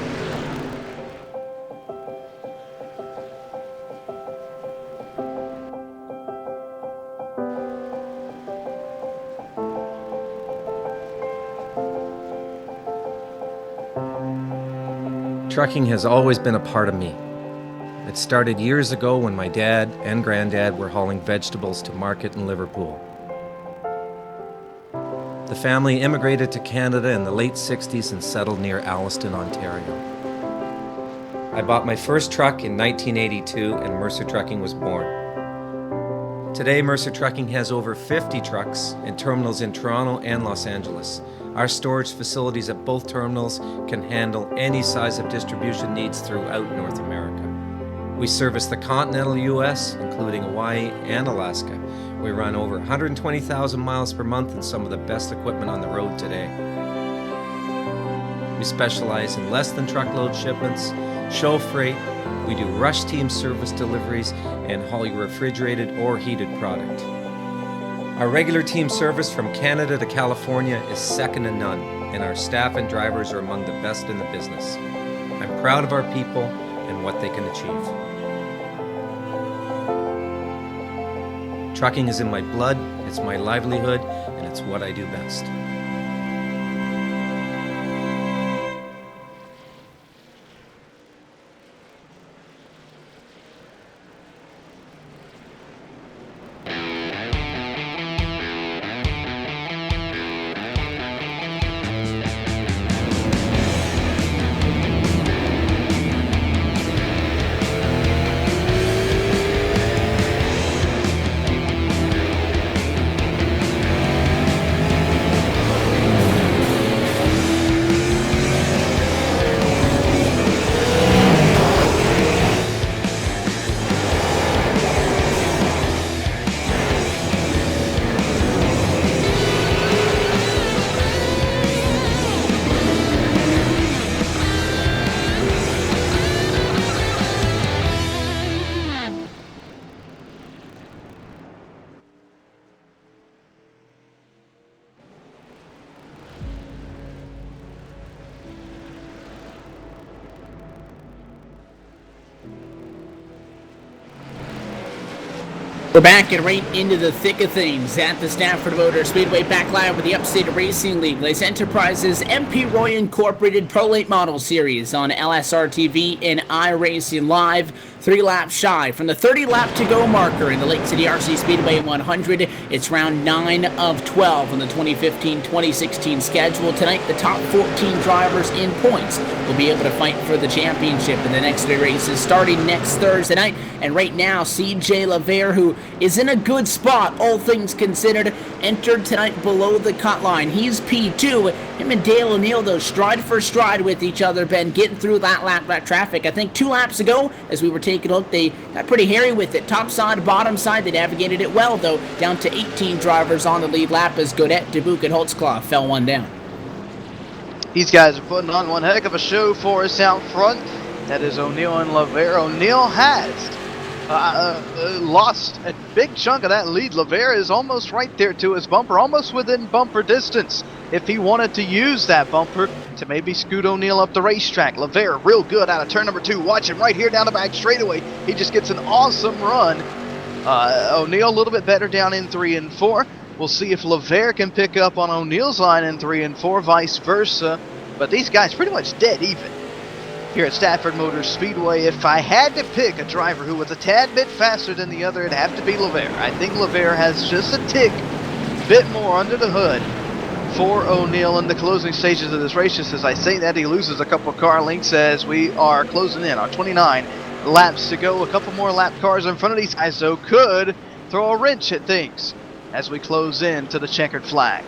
S4: Trucking has always been a part of me. It started years ago when my dad and granddad were hauling vegetables to market in Liverpool. The family immigrated to Canada in the late 60s and settled near Alliston, Ontario. I bought my first truck in 1982 and Mercer Trucking was born. Today, Mercer Trucking has over 50 trucks in terminals in Toronto and Los Angeles. Our storage facilities at both terminals can handle any size of distribution needs throughout North America. We service the continental U.S., including Hawaii and Alaska. We run over 120,000 miles per month and some of the best equipment on the road today. We specialize in less than truckload shipments, show freight, we do rush team service deliveries, and haul your refrigerated or heated product. Our regular team service from Canada to California is second to none, and our staff and drivers are among the best in the business. I'm proud of our people and what they can achieve. Trucking is in my blood, it's my livelihood, and it's what I do best.
S1: We're back and right into the thick of things at the Stafford Motor Speedway, back live with the Upstate Racing League Lace Enterprises MP Roy Incorporated Pro Late Model Series on LSRTV and iRacing Live. 3 laps shy from the 30 lap to go marker in the Lakecity RC Speedway 100. It's round 9 of 12 on the 2015-2016 schedule. Tonight, the top 14 drivers in points will be able to fight for the championship in the next 3 races starting next Thursday night. And right now, CJ LaVere, who is in a good spot, all things considered, entered tonight below the cut line. He's P2. Him and Dale O'Neill, though, stride for stride with each other, Ben, getting through that lap traffic. I think 2 laps ago, as we were taking a look, they got pretty hairy with it. Top side, bottom side, they navigated it well, though, down to 18 drivers on the lead lap as Godet, Dubuque, and Holtzclaw fell one down.
S2: These guys are putting on one heck of a show for us out front. That is O'Neill and LaVere. O'Neill has lost a big chunk of that lead. LaVere is almost right there to his bumper, almost within bumper distance. If he wanted to use that bumper to maybe scoot O'Neill up the racetrack. LaVere real good out of turn number 2. Watch him right here down the back straightaway. He just gets an awesome run. O'Neill a little bit better down in 3 and 4. We'll see if LaVere can pick up on O'Neill's line in 3 and 4, vice versa. But these guys pretty much dead even here at Stafford Motor Speedway. If I had to pick a driver who was a tad bit faster than the other, it'd have to be LaVere. I think LaVere has just a tick bit more under the hood for O'Neill in the closing stages of this race. Just as I say that, he loses a couple car lengths as we are closing in on 29 laps to go. A couple more lap cars in front of these guys, though, could throw a wrench at things as we close in to the checkered flag.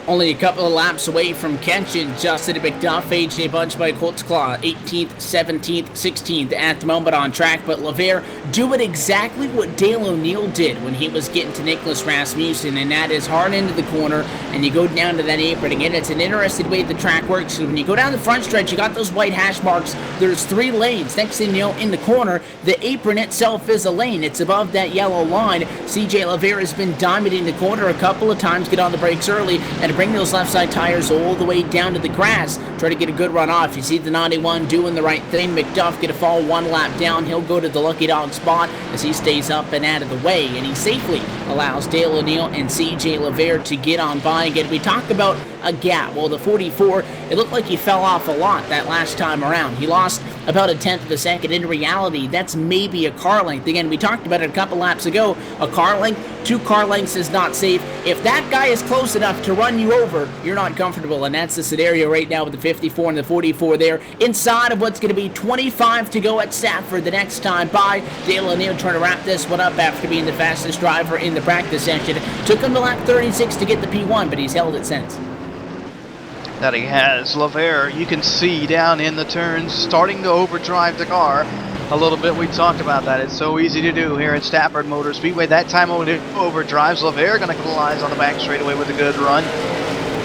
S1: Only a couple of laps away from Kenshin, Justin McDuff, AJ Bunchbike, Holtzclaw, 18th, 17th, 16th at the moment on track, but LaVere doing exactly what Dale O'Neill did when he was getting to Nicholas Rasmussen, and that is hard into the corner, and you go down to that apron. Again, it's an interesting way the track works, so when you go down the front stretch, you got those white hash marks, there's 3 lanes. Next thing you know, in the corner, the apron itself is a lane. It's above that yellow line. CJ LaVere has been diamonding the corner a couple of times, get on the brakes early, and bring those left side tires all the way down to the grass. Try to get a good run off. You see the 91 doing the right thing. McDuff get a fall 1 lap down. He'll go to the lucky dog spot as he stays up and out of the way, and he safely allows Dale O'Neill and CJ LaVere to get on by. Again, we talk about a gap. Well, the 44, it looked like he fell off a lot that last time around. He lost about 1/10 of a second. In reality, that's maybe a car length. Again, we talked about it a couple laps ago. A car length, 2 car lengths is not safe. If that guy is close enough to run you over, you're not comfortable, and that's the scenario right now with the 54 and the 44 there. Inside of what's going to be 25 to go at Stafford the next time by. Dale O'Neill trying to wrap this one up after being the fastest driver in the practice session. Took him to lap 36 to get the P1, but he's held it since.
S2: That he has. LaVere, you can see down in the turns, starting to overdrive the car a little bit. We talked about that. It's so easy to do here at Stafford Motor Speedway. That time overdrives. LaVere going to collides on the back straightaway with a good run.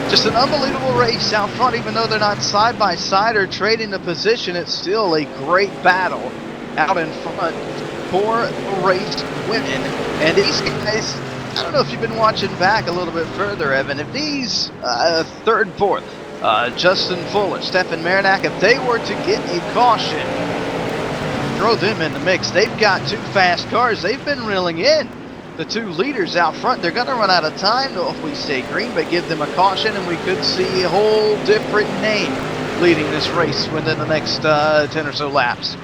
S2: Just an unbelievable race out front. Even though they're not side by side or trading the position, it's still a great battle out in front for the race winning. And these guys, I don't know if you've been watching back a little bit further, Evan. If these third and fourth, Justin Fuller, Stefan Marinac, if they were to get a caution, throw them in the mix. They've got two fast cars. They've been reeling in the two leaders out front. They're going to run out of time though if we stay green, but give them a caution and we could see a whole different name leading this race within the next 10 or so laps.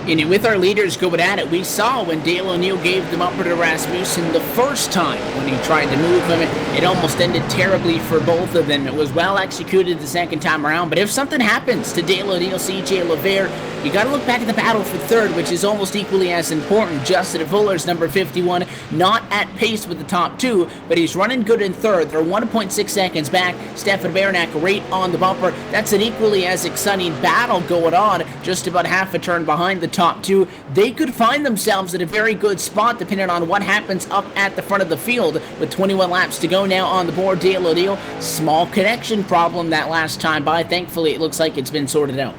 S1: And with our leaders going at it, we saw when Dale O'Neill gave them up to Rasmussen the first time when he tried to move him, it almost ended terribly for both of them. It was well executed the second time around, but if something happens to Dale O'Neill, CJ LeVere, you got to look back at the battle for third, which is almost equally as important. Justin Fuller's number 51, not at pace with the top two, but he's running good in third. They're 1.6 seconds back. Stefan Marinac right on the bumper. That's an equally as exciting battle going on, just about half a turn behind the top two. They could find themselves in a very good spot depending on what happens up at the front of the field. With 21 laps to go now on the board, Dale O'Neill, small connection problem that last time by. Thankfully, it looks like it's been sorted out.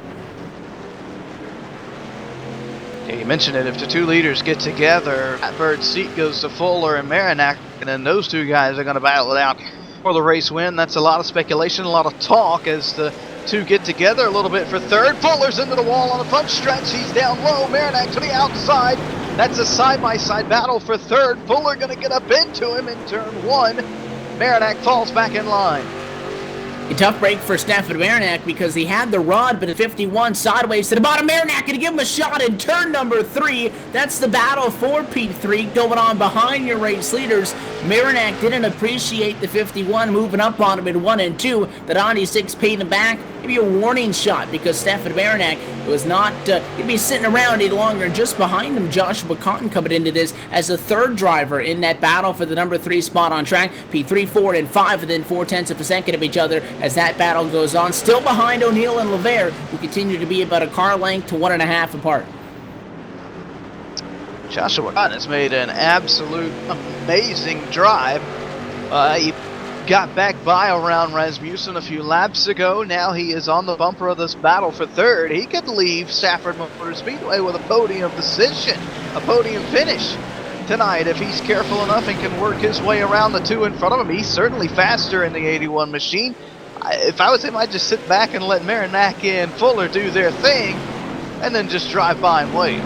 S2: Yeah, you mentioned it. If the two leaders get together, that bird's seat goes to Fuller and Marinac, and then those two guys are going to battle it out for the race win. That's a lot of speculation, a lot of talk as the two get together a little bit for third. Fuller's into the wall on the front stretch. He's down low. Marinac to the outside. That's a side-by-side battle for third. Fuller going to get up into him in turn one. Marinac falls back in line.
S1: A tough break for Stafford Marinac because he had the rod, but at 51 sideways to the bottom. Marinac going to give him a shot in turn number 3. That's the battle for P3 going on behind your race leaders. Marinac didn't appreciate the 51 moving up on him in 1 and 2. The 96 paid him back. Maybe a warning shot because Stafford Marinac was not he'd be sitting around any longer. Just behind him, Joshua Cotton coming into this as a third driver in that battle for the number 3 spot on track. P3, 4, and 5 within 0.4 of a second of each other as that battle goes on. Still behind O'Neill and LeVere, who continue to be about a car length to 1.5 apart.
S2: Joshua Cotton has made an absolute amazing drive. He got back by around Rasmussen a few laps ago. Now he is on the bumper of this battle for third. He could leave Stafford Motor Speedway with a podium position, a podium finish tonight if he's careful enough and can work his way around the two in front of him. He's certainly faster in the 81 machine. If I was him, I'd just sit back and let Marinac and Fuller do their thing and then just drive by and wave.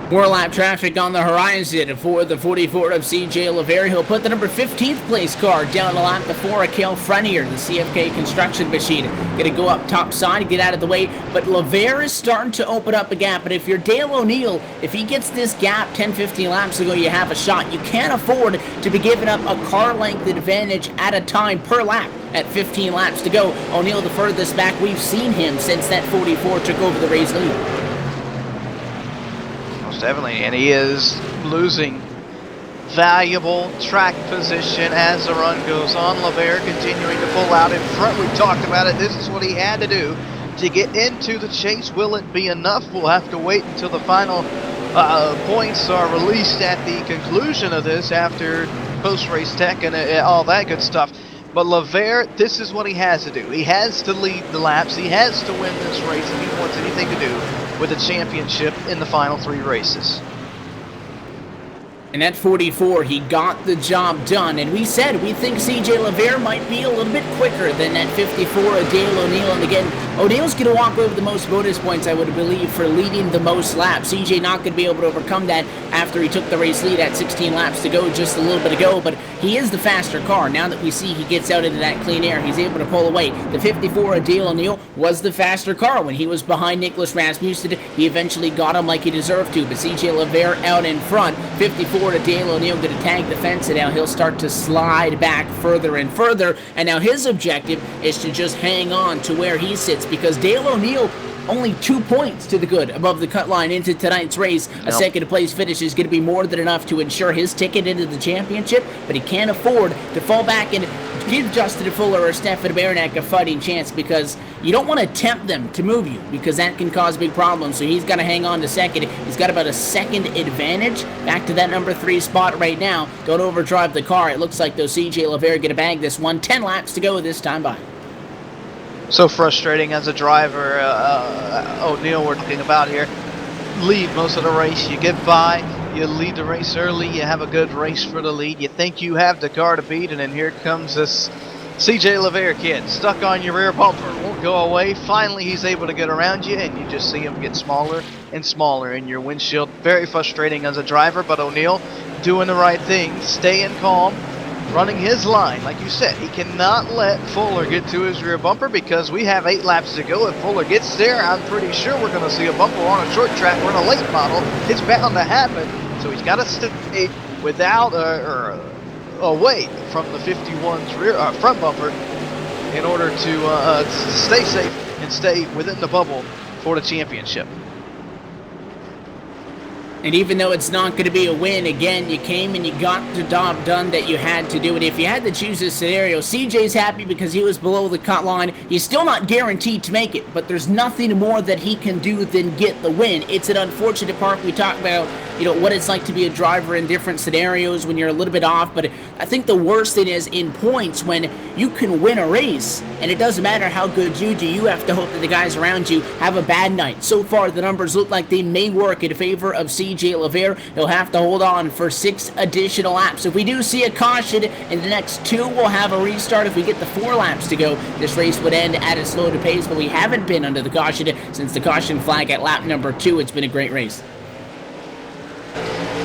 S1: 4-lap traffic on the horizon for the 44 of CJ LeVere. He'll put the number 15th place car down to lap the 4 of Cale Frenier, the CFK construction machine. Going to go up top side, get out of the way, but LeVere is starting to open up a gap. But if you're Dale O'Neill, if he gets this gap 10-15 laps ago, you have a shot. You can't afford to be giving up a car length advantage at a time per lap. At 15 laps to go, O'Neill the furthest back we've seen him since that 44 took over the race lead.
S2: Definitely, and he is losing valuable track position as the run goes on. LeVere continuing to pull out in front. We talked about it. This is what he had to do to get into the chase. Will it be enough? We'll have to wait until the final points are released at the conclusion of this after post-race tech and all that good stuff. But LeVere, this is what he has to do. He has to lead the laps. He has to win this race if he wants anything to do with a championship in the final 3 races.
S1: And at 44, he got the job done. And we said we think CJ LeVere might be a little bit quicker than that 54 of Dale O'Neill. And again, O'Neill's going to walk over the most bonus points, I would believe, for leading the most laps. CJ not going to be able to overcome that after he took the race lead at 16 laps to go just a little bit ago. But he is the faster car. Now that we see he gets out into that clean air, he's able to pull away. The 54 of Dale O'Neill was the faster car. When he was behind Nicholas Rasmussen, he eventually got him like he deserved to. But CJ LeVere out in front. 54 to Dale O'Neill going to tag the fence, and now he'll start to slide back further and further. And now his objective is to just hang on to where he sits, because Dale O'Neill only 2 points to the good above the cut line into tonight's race. A second place finish is going to be more than enough to ensure his ticket into the championship, but he can't afford to fall back and give Justin Fuller or Stefan Marinac a fighting chance, because you don't want to tempt them to move you, because that can cause big problems. So he's got to hang on to second. He's got about a second advantage back to that number 3 spot right now. Don't overdrive the car. It looks like those CJ LeVere going to bag this one. 10 laps to go this time by.
S2: So frustrating as a driver. O'Neill we're talking about here. Lead most of the race. You get by. You lead the race early, you have a good race for the lead, you think you have the car to beat, and then here comes this CJ LeVere kid, stuck on your rear bumper, won't go away. Finally, he's able to get around you, and you just see him get smaller and smaller in your windshield. Very frustrating as a driver, but O'Neal doing the right thing, staying calm, running his line. Like you said, he cannot let Fuller get to his rear bumper because we have 8 laps to go. If Fuller gets there, I'm pretty sure we're going to see a bumper on a short track. We're in a late model. It's bound to happen, so he's got to stay without away from the 51's rear front bumper in order to stay safe and stay within the bubble for the championship.
S1: And even though it's not going to be a win, again, you came and you got the job done that you had to do. And if you had to choose this scenario, CJ's happy because he was below the cut line. He's still not guaranteed to make it, but there's nothing more that he can do than get the win. It's an unfortunate part. We talk about, what it's like to be a driver in different scenarios when you're a little bit off. But I think the worst thing is in points when you can win a race, and it doesn't matter how good you do. You have to hope that the guys around you have a bad night. So far, the numbers look like they may work in favor of CJ LeVere. He'll have to hold on for 6 additional laps. If we do see a caution in the next 2, we'll have a restart. If we get the 4 laps to go, this race would end at a slower pace, but we haven't been under the caution since the caution flag at lap number 2. It's been a great race.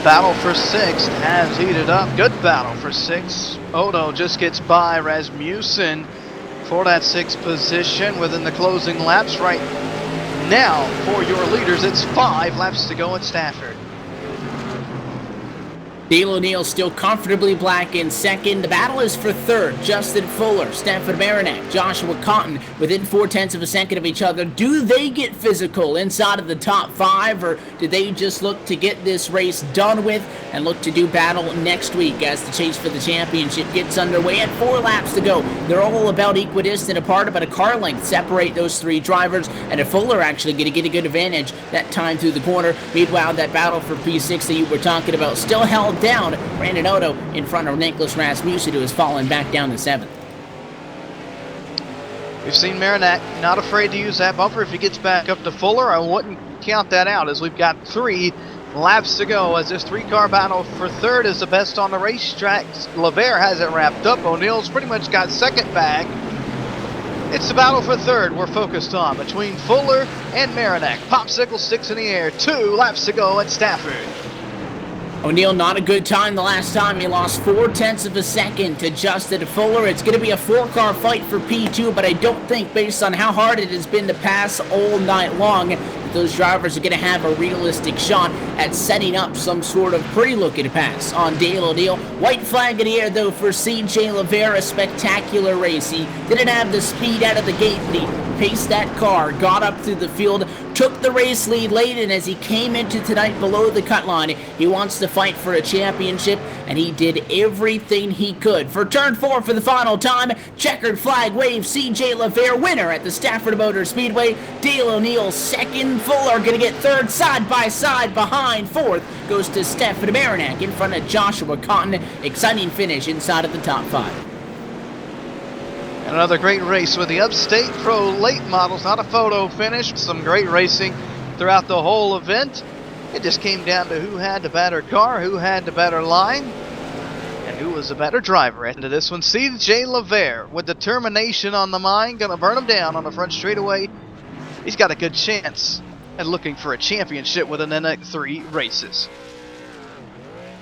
S2: Battle for 6th has heated up. Good battle for 6. Odo just gets by Rasmussen for that 6th position within the closing laps. Right now, for your leaders, it's 5 laps to go at Stafford.
S1: Dale O'Neal still comfortably black in second. The battle is for third. Justin Fuller, Stafford Marinac, Joshua Cotton within 0.4 of a second of each other. Do they get physical inside of the top 5, or do they just look to get this race done with and look to do battle next week as the chase for the championship gets underway at 4 laps to go? They're all about equidistant apart, about a car length separate those 3 drivers, and if Fuller actually going to get a good advantage that time through the corner. Meanwhile, that battle for P6 that you were talking about still held down. Brandon Odo in front of Nicholas Rasmussen, who has fallen back down to 7th.
S2: We've seen Marinac not afraid to use that bumper if he gets back up to Fuller. I wouldn't count that out as we've got 3 laps to go as this 3-car battle for third is the best on the racetrack. LeVere has it wrapped up. O'Neal's pretty much got second back. It's the battle for third we're focused on between Fuller and Marinac. Popsicle sticks in the air. 2 laps to go at Stafford.
S1: O'Neal, not a good time the last time. He lost 0.4 of a second to Justin Fuller. It's going to be a 4-car fight for P2, but I don't think, based on how hard it has been to pass all night long, that those drivers are going to have a realistic shot at setting up some sort of pretty-looking pass on Dale O'Neal. White flag in the air, though, for CJ LeVere. A spectacular race. He didn't have the speed out of the gate, but he paced that car, got up through the field, took the race lead late, and as he came into tonight below the cut line, he wants to fight for a championship, and he did everything he could. For turn 4 for the final time, checkered flag wave, CJ LeVere winner at the Stafford Motor Speedway. Dale O'Neal second, Fuller going to get third, side by side behind. Fourth goes to Stafford Marinac in front of Joshua Cotton. Exciting finish inside of the top 5.
S2: And another great race with the Upstate Pro late models. Not a photo finish. Some great racing throughout the whole event. It just came down to who had the better car, who had the better line, and who was the better driver. Into this one, CJ LeVere with determination on the mind. Going to burn him down on the front straightaway. He's got a good chance at looking for a championship within the next 3 races.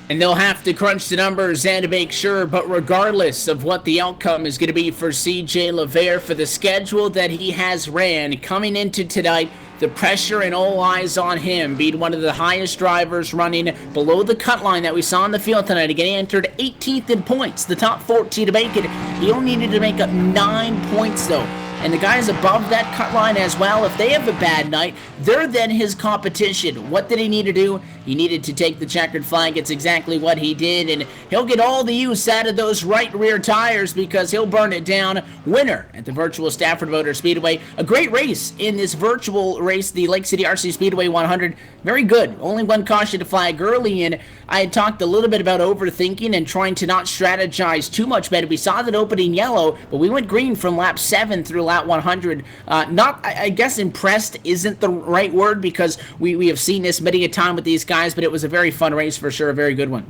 S1: And they'll have to crunch the numbers and make sure, but regardless of what the outcome is going to be for CJ LeVere, for the schedule that he has ran coming into tonight, the pressure and all eyes on him, being one of the highest drivers running below the cut line that we saw in the field tonight. Again, he entered 18th in points, the top 14 to make it. He only needed to make up 9 points, though. And the guys above that cut line as well, if they have a bad night, they're then his competition. What did he need to do? He needed to take the checkered flag. It's exactly what he did, and he'll get all the use out of those right rear tires because he'll burn it down. Winner at the virtual Stafford Motor Speedway. A great race in this virtual race, the Lakecity RC Speedway 100. Very good. Only one caution to flag early, and I had talked a little bit about overthinking and trying to not strategize too much better. We saw that opening yellow, but we went green from lap 7 through lap 100. I guess impressed isn't the right word because we have seen this many a time with these guys guys, but it was a very fun race for sure, a very good one.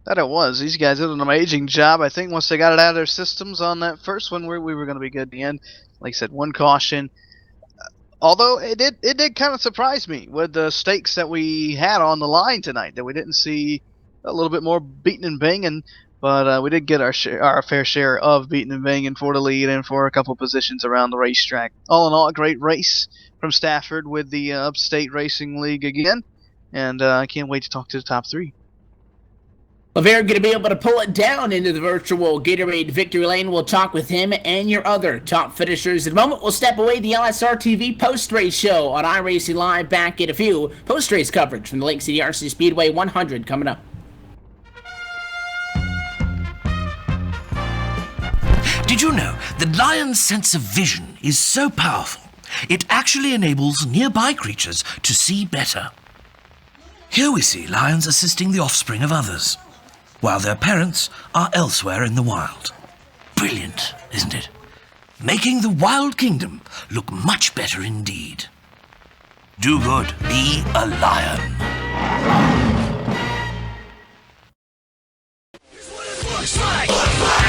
S2: That it was. These guys did an amazing job. I think once they got it out of their systems on that first one, we were going to be good at the end. Like I said, one caution. Although it did kind of surprise me with the stakes that we had on the line tonight, that we didn't see a little bit more beating and banging, but we did get our fair share of beating and banging for the lead and for a couple positions around the racetrack. All in all, a great race from Stafford with the Upstate Racing League again, and I can't wait to talk to the top three.
S1: Well, they're going to be able to pull it down into the virtual Gatorade Victory Lane. We'll talk with him and your other top finishers. In a moment, we'll step away the LSRTV post-race show on iRacing Live. Back in a few. Post-race coverage from the Lakecity RC Speedway 100 coming up.
S5: Did you know that Lion's sense of vision is so powerful, it actually enables nearby creatures to see better? Here we see lions assisting the offspring of others, while their parents are elsewhere in the wild. Brilliant, isn't it? Making the wild kingdom look much better indeed. Do good, be a lion. Here's what it looks like,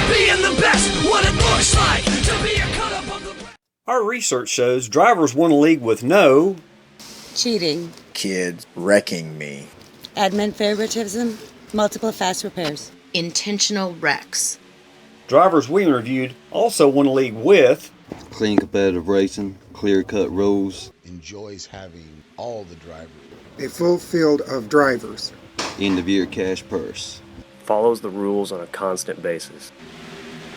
S5: being the best, what it looks like to be a cut-up of the...
S6: Our research shows drivers won a league with no
S7: cheating,
S8: kids wrecking me,
S7: admin favoritism, multiple fast repairs,
S9: intentional wrecks.
S6: Drivers we interviewed also won a league with
S10: clean competitive racing, clear-cut rules,
S11: enjoys having all the drivers,
S12: a full field of drivers,
S10: end-of-year cash purse,
S13: follows the rules on a constant basis.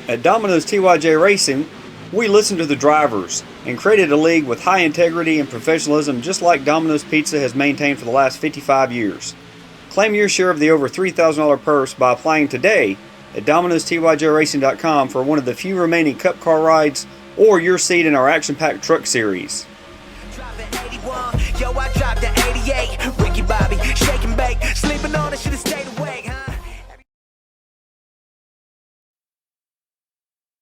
S6: At Domino's TYJ Racing, we listened to the drivers and created a league with high integrity and professionalism, just like Domino's Pizza has maintained for the last 55 years. Claim your share of the over $3,000 purse by applying today at Domino'sTYJRacing.com for one of the few remaining Cup car rides or your seat in our action-packed truck series.
S5: Yo, I dropped the 88, Ricky Bobby, shake and bake, sleeping on it, should've stayed awake, huh?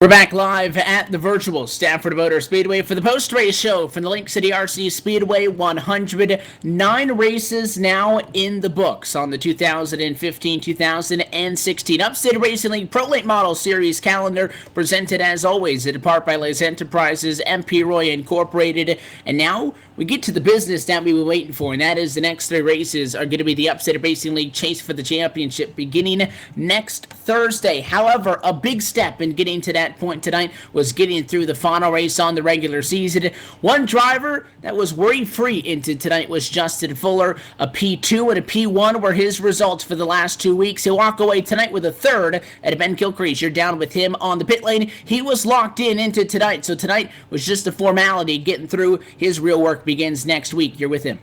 S1: We're back live at the virtual Stafford Motor Speedway for the post-race show from the Lakecity RC Speedway 100. 9 races now in the books on the 2015-2016 Upstate Racing League Pro Late Model Series calendar, presented as always in part by Les Enterprises, MP Roy Incorporated. And now we get to the business that we were waiting for, and that is the next 3 races are going to be the Upstate Racing League Chase for the Championship beginning next Thursday. However, a big step in getting to that point tonight was getting through the final race on the regular season. One driver that was worry-free into tonight was Justin Fuller. A P2 and a P1 were his results for the last 2 weeks. He'll walk away tonight with a 3rd at Ben Kilcrease. You're down with him on the pit lane. He was locked in into tonight, so tonight was just a formality getting through. His real work begins next week. You're with him.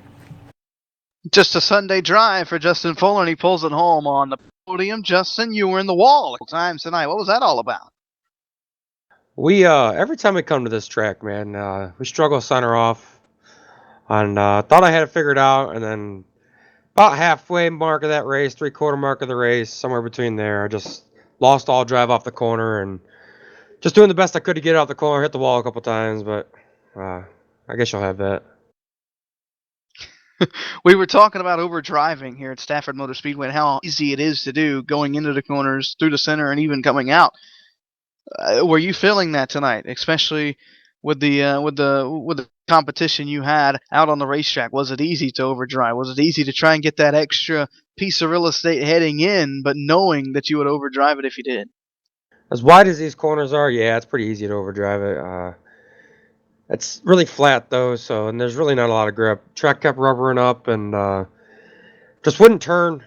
S2: Just a Sunday drive for Justin Fuller, and he pulls it home on the podium. Justin, you were in the wall a couple times tonight. What was that all about?
S13: We every time we come to this track, man, we struggle to center off, and thought I had it figured out, and then about halfway mark of that race, 3/4 mark of the race, somewhere between there, I just lost all drive off the corner, and just doing the best I could to get out the corner, hit the wall a couple times, but I guess you'll have that.
S2: We were talking about overdriving here at Stafford Motor Speedway and how easy it is to do going into the corners, through the center, and even coming out. Were you feeling that tonight, especially with the competition you had out on the racetrack? Was it easy to overdrive? Was it easy to try and get that extra piece of real estate heading in, but knowing that you would overdrive it if you did?
S13: As wide as these corners are, yeah, it's pretty easy to overdrive it. It's really flat though, and there's really not a lot of grip. Track kept rubbering up and just wouldn't turn.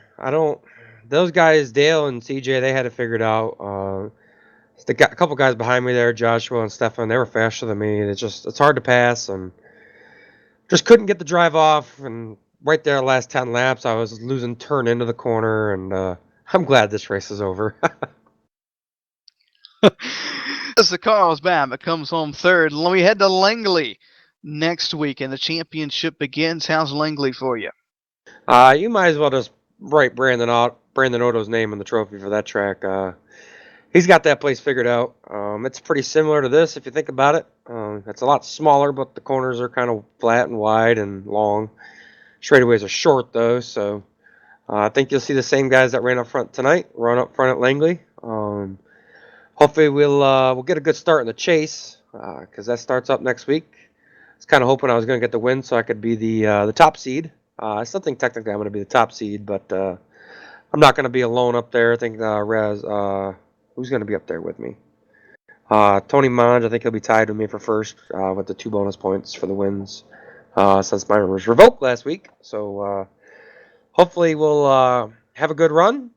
S13: Those guys, Dale and CJ, they had it figured out. A couple guys behind me there, Joshua and Stefan, they were faster than me. It's hard to pass, and just couldn't get the drive off. And right there, last 10 laps, I was losing turn into the corner, and I'm glad this race is over.
S2: As the Carl's Babbitt comes home 3rd, let me head to Langley next week, and the championship begins. How's Langley for you?
S13: You might as well just write Brandon Otto's name in the trophy for that track. He's got that place figured out. It's pretty similar to this if you think about it. It's a lot smaller, but the corners are kind of flat and wide and long. Straightaways are short though, so I think you'll see the same guys that ran up front tonight run up front at Langley. Hopefully we'll get a good start in the chase because that starts up next week. I was kind of hoping I was going to get the win so I could be the top seed. I still think technically I'm going to be the top seed, but I'm not going to be alone up there. I think Rez, who's going to be up there with me? Tony Monge, I think he'll be tied with me for first with the 2 bonus points for the wins since mine was revoked last week. So hopefully we'll have a good run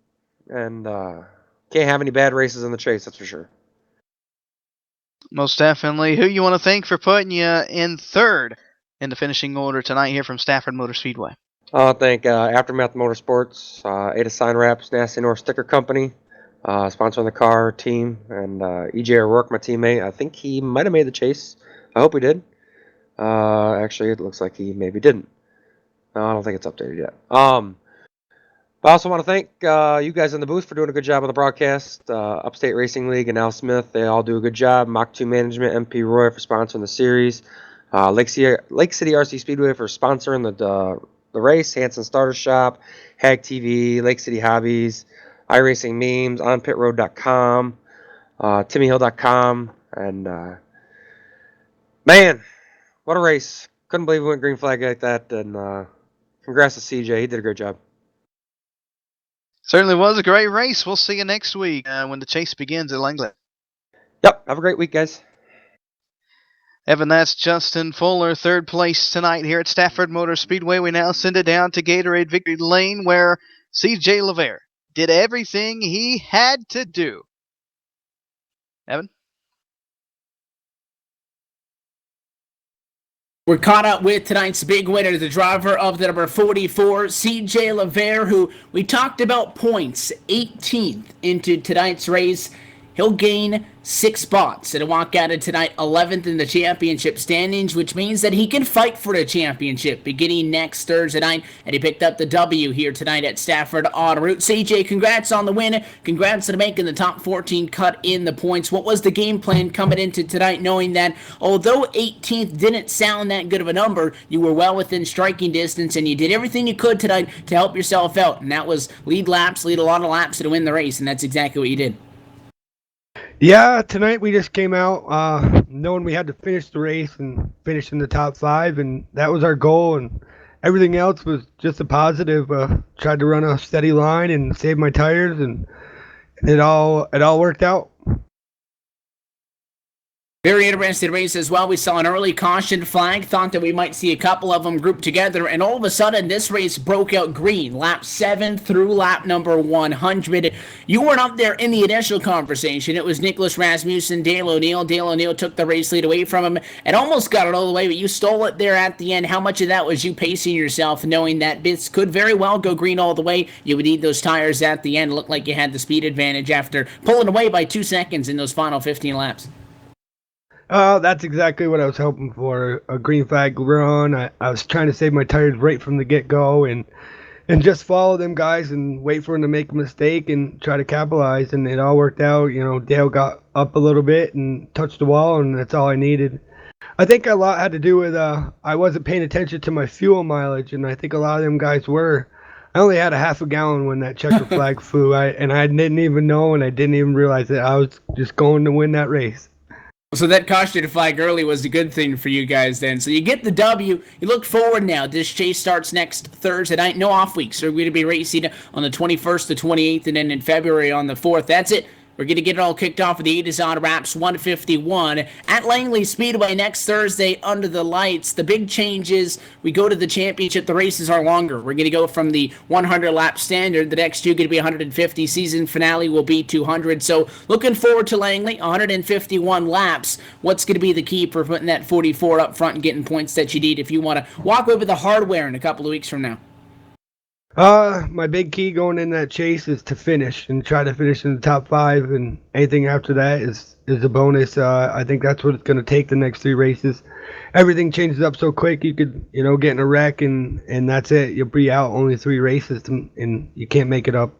S13: and can't have any bad races in the chase, that's for sure.
S2: Most definitely. Who you want to thank for putting you in third in the finishing order tonight here from Stafford Motor Speedway?
S13: I'll thank Aftermath Motorsports, Ada Sign Wraps, Nasty North Sticker Company, sponsoring the car team, and EJ O'Rourke, my teammate. I think he might have made the chase. I hope he did. Actually, it looks like he maybe didn't. I don't think it's updated yet. I also want to thank you guys in the booth for doing a good job on the broadcast. Upstate Racing League and Al Smith, they all do a good job. Mach 2 Management, MP Roy for sponsoring the series. Lakecity RC Speedway for sponsoring the race. Hanson Starter Shop, Hag TV, Lake City Hobbies, iRacing Memes, OnPitRoad.com, TimmyHill.com, and man, what a race. Couldn't believe we went green flag like that, and congrats to CJ. He did a great job.
S2: Certainly was a great race. We'll see you next week when the chase begins at Langley.
S13: Yep, have a great week, guys.
S2: Evan, that's Justin Fuller, third place tonight here at Stafford Motor Speedway. We now send it down to Gatorade Victory Lane where CJ LeVere did everything he had to do. Evan?
S1: We're caught up with tonight's big winner, the driver of the number 44, CJ LeVere, who we talked about points, 18th into tonight's race. He'll gain 6 spots and walk out of tonight 11th in the championship standings, which means that he can fight for the championship beginning next Thursday night, and he picked up the W here tonight at Stafford en route. CJ, congrats on the win. Congrats on making the top 14 cut in the points. What was the game plan coming into tonight, knowing that although 18th didn't sound that good of a number, you were well within striking distance, and you did everything you could tonight to help yourself out, and that was lead a lot of laps to win the race, and that's exactly what you did.
S14: Yeah, tonight we just came out knowing we had to finish the race and finish in the top 5, and that was our goal, and everything else was just a positive. Tried to run a steady line and save my tires, and it all worked out.
S1: Very interesting race as well. We saw an early caution flag. Thought that we might see a couple of them grouped together. And all of a sudden, this race broke out green. Lap 7 through lap number 100. You weren't up there in the initial conversation. It was Nicholas Rasmussen, Dale O'Neill. Dale O'Neill took the race lead away from him and almost got it all the way, but you stole it there at the end. How much of that was you pacing yourself, knowing that this could very well go green all the way? You would need those tires at the end. It looked like you had the speed advantage after pulling away by 2 seconds in those final 15 laps.
S14: That's exactly what I was hoping for, a green flag run. I was trying to save my tires right from the get-go and just follow them guys and wait for them to make a mistake and try to capitalize, and it all worked out. You know, Dale got up a little bit and touched the wall, and that's all I needed. I think a lot had to do with I wasn't paying attention to my fuel mileage, and I think a lot of them guys were. I only had a half a gallon when that checker flag flew, and I didn't even know, and I didn't even realize that I was just going to win that race.
S1: So that caution flag early was a good thing for you guys then. So you get the W. You look forward now. This chase starts next Thursday night. No off weeks. So we're going to be racing on the 21st, the 28th, and then in February on the 4th. That's it. We're going to get it all kicked off with the A to Z Wraps 151 at Langley Speedway next Thursday under the lights. The big change is we go to the championship. The races are longer. We're going to go from the 100-lap standard. The next two are going to be 150. Season finale will be 200. So looking forward to Langley, 151 laps. What's going to be the key for putting that 44 up front and getting points that you need if you want to walk away with the hardware in a couple of weeks from now?
S14: My big key going in that chase is to finish and try to finish in the top 5, and anything after that is a bonus. I think that's what it's going to take the next 3 races. Everything changes up so quick. You could, get in a wreck and that's it. You'll be out only 3 races and you can't make it up.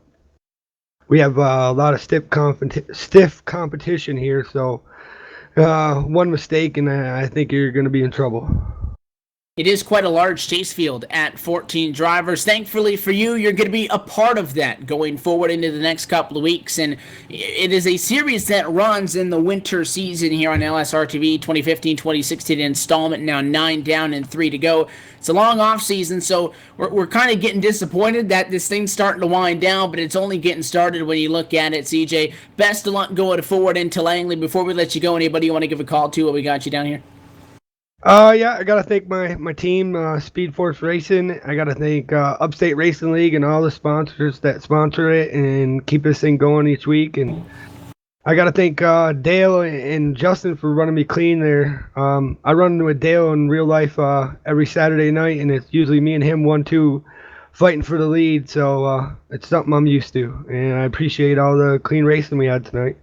S14: We have a lot of stiff competition here, so one mistake and I think you're going to be in trouble.
S1: It is quite a large chase field at 14 drivers. Thankfully for you, you're going to be a part of that going forward into the next couple of weeks. And it is a series that runs in the winter season here on LSRTV, 2015-2016 installment, now 9 down and 3 to go. It's a long off season, so we're kind of getting disappointed that this thing's starting to wind down, but it's only getting started when you look at it. CJ, best of luck going forward into Langley. Before we let you go, anybody you want to give a call to? What we got you down here?
S14: Yeah, I gotta thank my team, Speed Force Racing. I gotta thank Upstate Racing League and all the sponsors that sponsor it and keep this thing going each week. And I gotta thank Dale and Justin for running me clean there. I run with Dale in real life every Saturday night, and it's usually me and him 1-2 fighting for the lead. So it's something I'm used to, and I appreciate all the clean racing we had tonight.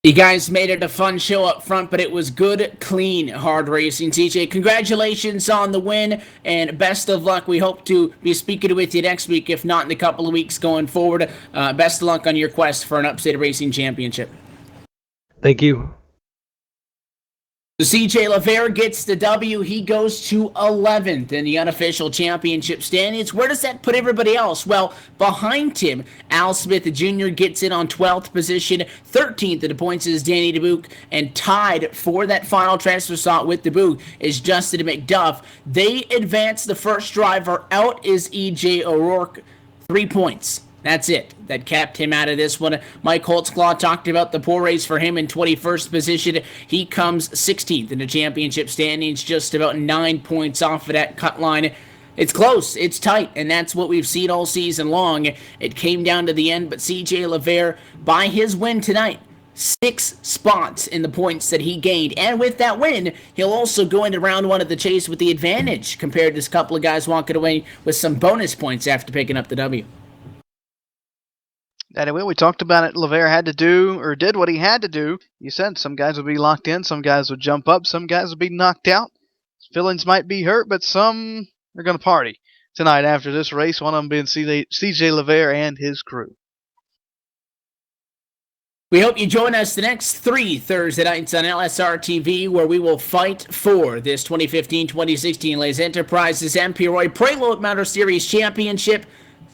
S1: You guys made it a fun show up front, but it was good, clean, hard racing. CJ, congratulations on the win, and best of luck. We hope to be speaking with you next week, if not in a couple of weeks going forward. Best of luck on your quest for an Upstate Racing Championship.
S14: Thank you.
S1: So CJ LaVere gets the W. He goes to 11th in the unofficial championship standings. Where does that put everybody else? Well, behind him, Al Smith Jr. gets in on 12th position. 13th in the points is Danny DeBuke, and tied for that final transfer slot with DeBuke is Justin McDuff. They advance. The first driver out is E.J. O'Rourke. 3 points. That's it. That kept him out of this one. Mike Holtzclaw talked about the poor race for him in 21st position. He comes 16th in the championship standings, just about 9 points off of that cut line. It's close. It's tight, and that's what we've seen all season long. It came down to the end, but CJ LaVere, by his win tonight, 6 spots in the points that he gained. And with that win, he'll also go into round 1 of the chase with the advantage compared to this couple of guys walking away with some bonus points after picking up the W.
S2: Anyway, we talked about it. LaVere had to do, or did what he had to do. You said some guys would be locked in, some guys would jump up, some guys would be knocked out. Feelings might be hurt, but some are going to party tonight after this race, one of them being CJ LaVere and his crew.
S1: We hope you join us the next 3 Thursday nights on LSRTV, where we will fight for this 2015-2016 Les Enterprises MP Roy Preload Motor Series Championship.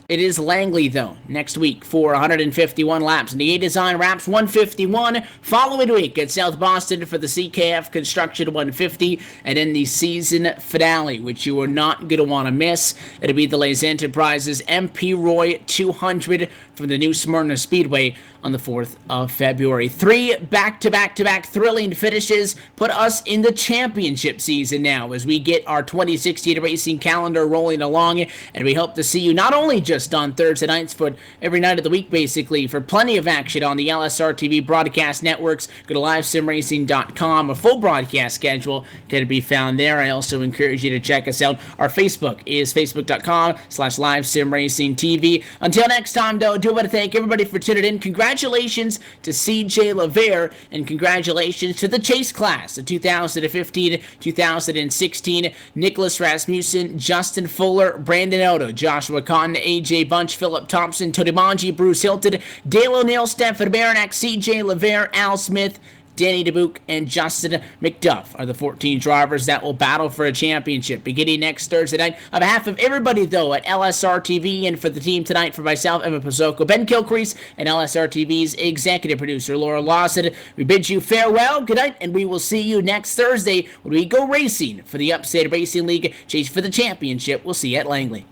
S1: It is Langley, though, next week for 151 laps. And the A-Design wraps 151. Following week at South Boston for the CKF Construction 150. And in the season finale, which you are not going to want to miss, it'll be the Les Enterprises MP Roy 200 from the New Smyrna Speedway on the 4th of February. 3 back-to-back-to-back thrilling finishes put us in the championship season now as we get our 2016 racing calendar rolling along, and we hope to see you not only just on Thursday nights, but every night of the week, basically, for plenty of action on the LSRTV broadcast networks. Go to livesimracing.com. A full broadcast schedule can be found there. I also encourage you to check us out. Our Facebook is facebook.com/livesimracingtv. Until next time, though, I do want to thank everybody for tuning in. Congratulations to CJ LaVere, and congratulations to the chase class of 2015-2016. Nicholas Rasmussen, Justin Fuller, Brandon Otto, Joshua Cotton, AJ Bunch, Philip Thompson, Tony Manji, Bruce Hilton, Dale O'Neill, Stafford Baranek, CJ LaVere, Al Smith, Danny DeBuke, and Justin McDuff are the 14 drivers that will battle for a championship beginning next Thursday night. On behalf of everybody, though, at LSRTV and for the team tonight, for myself, Emma Pizzoco, Ben Kilcrease, and LSRTV's executive producer, Laura Lawson, we bid you farewell, good night, and we will see you next Thursday when we go racing for the Upstate Racing League Chase for the Championship. We'll see you at Langley.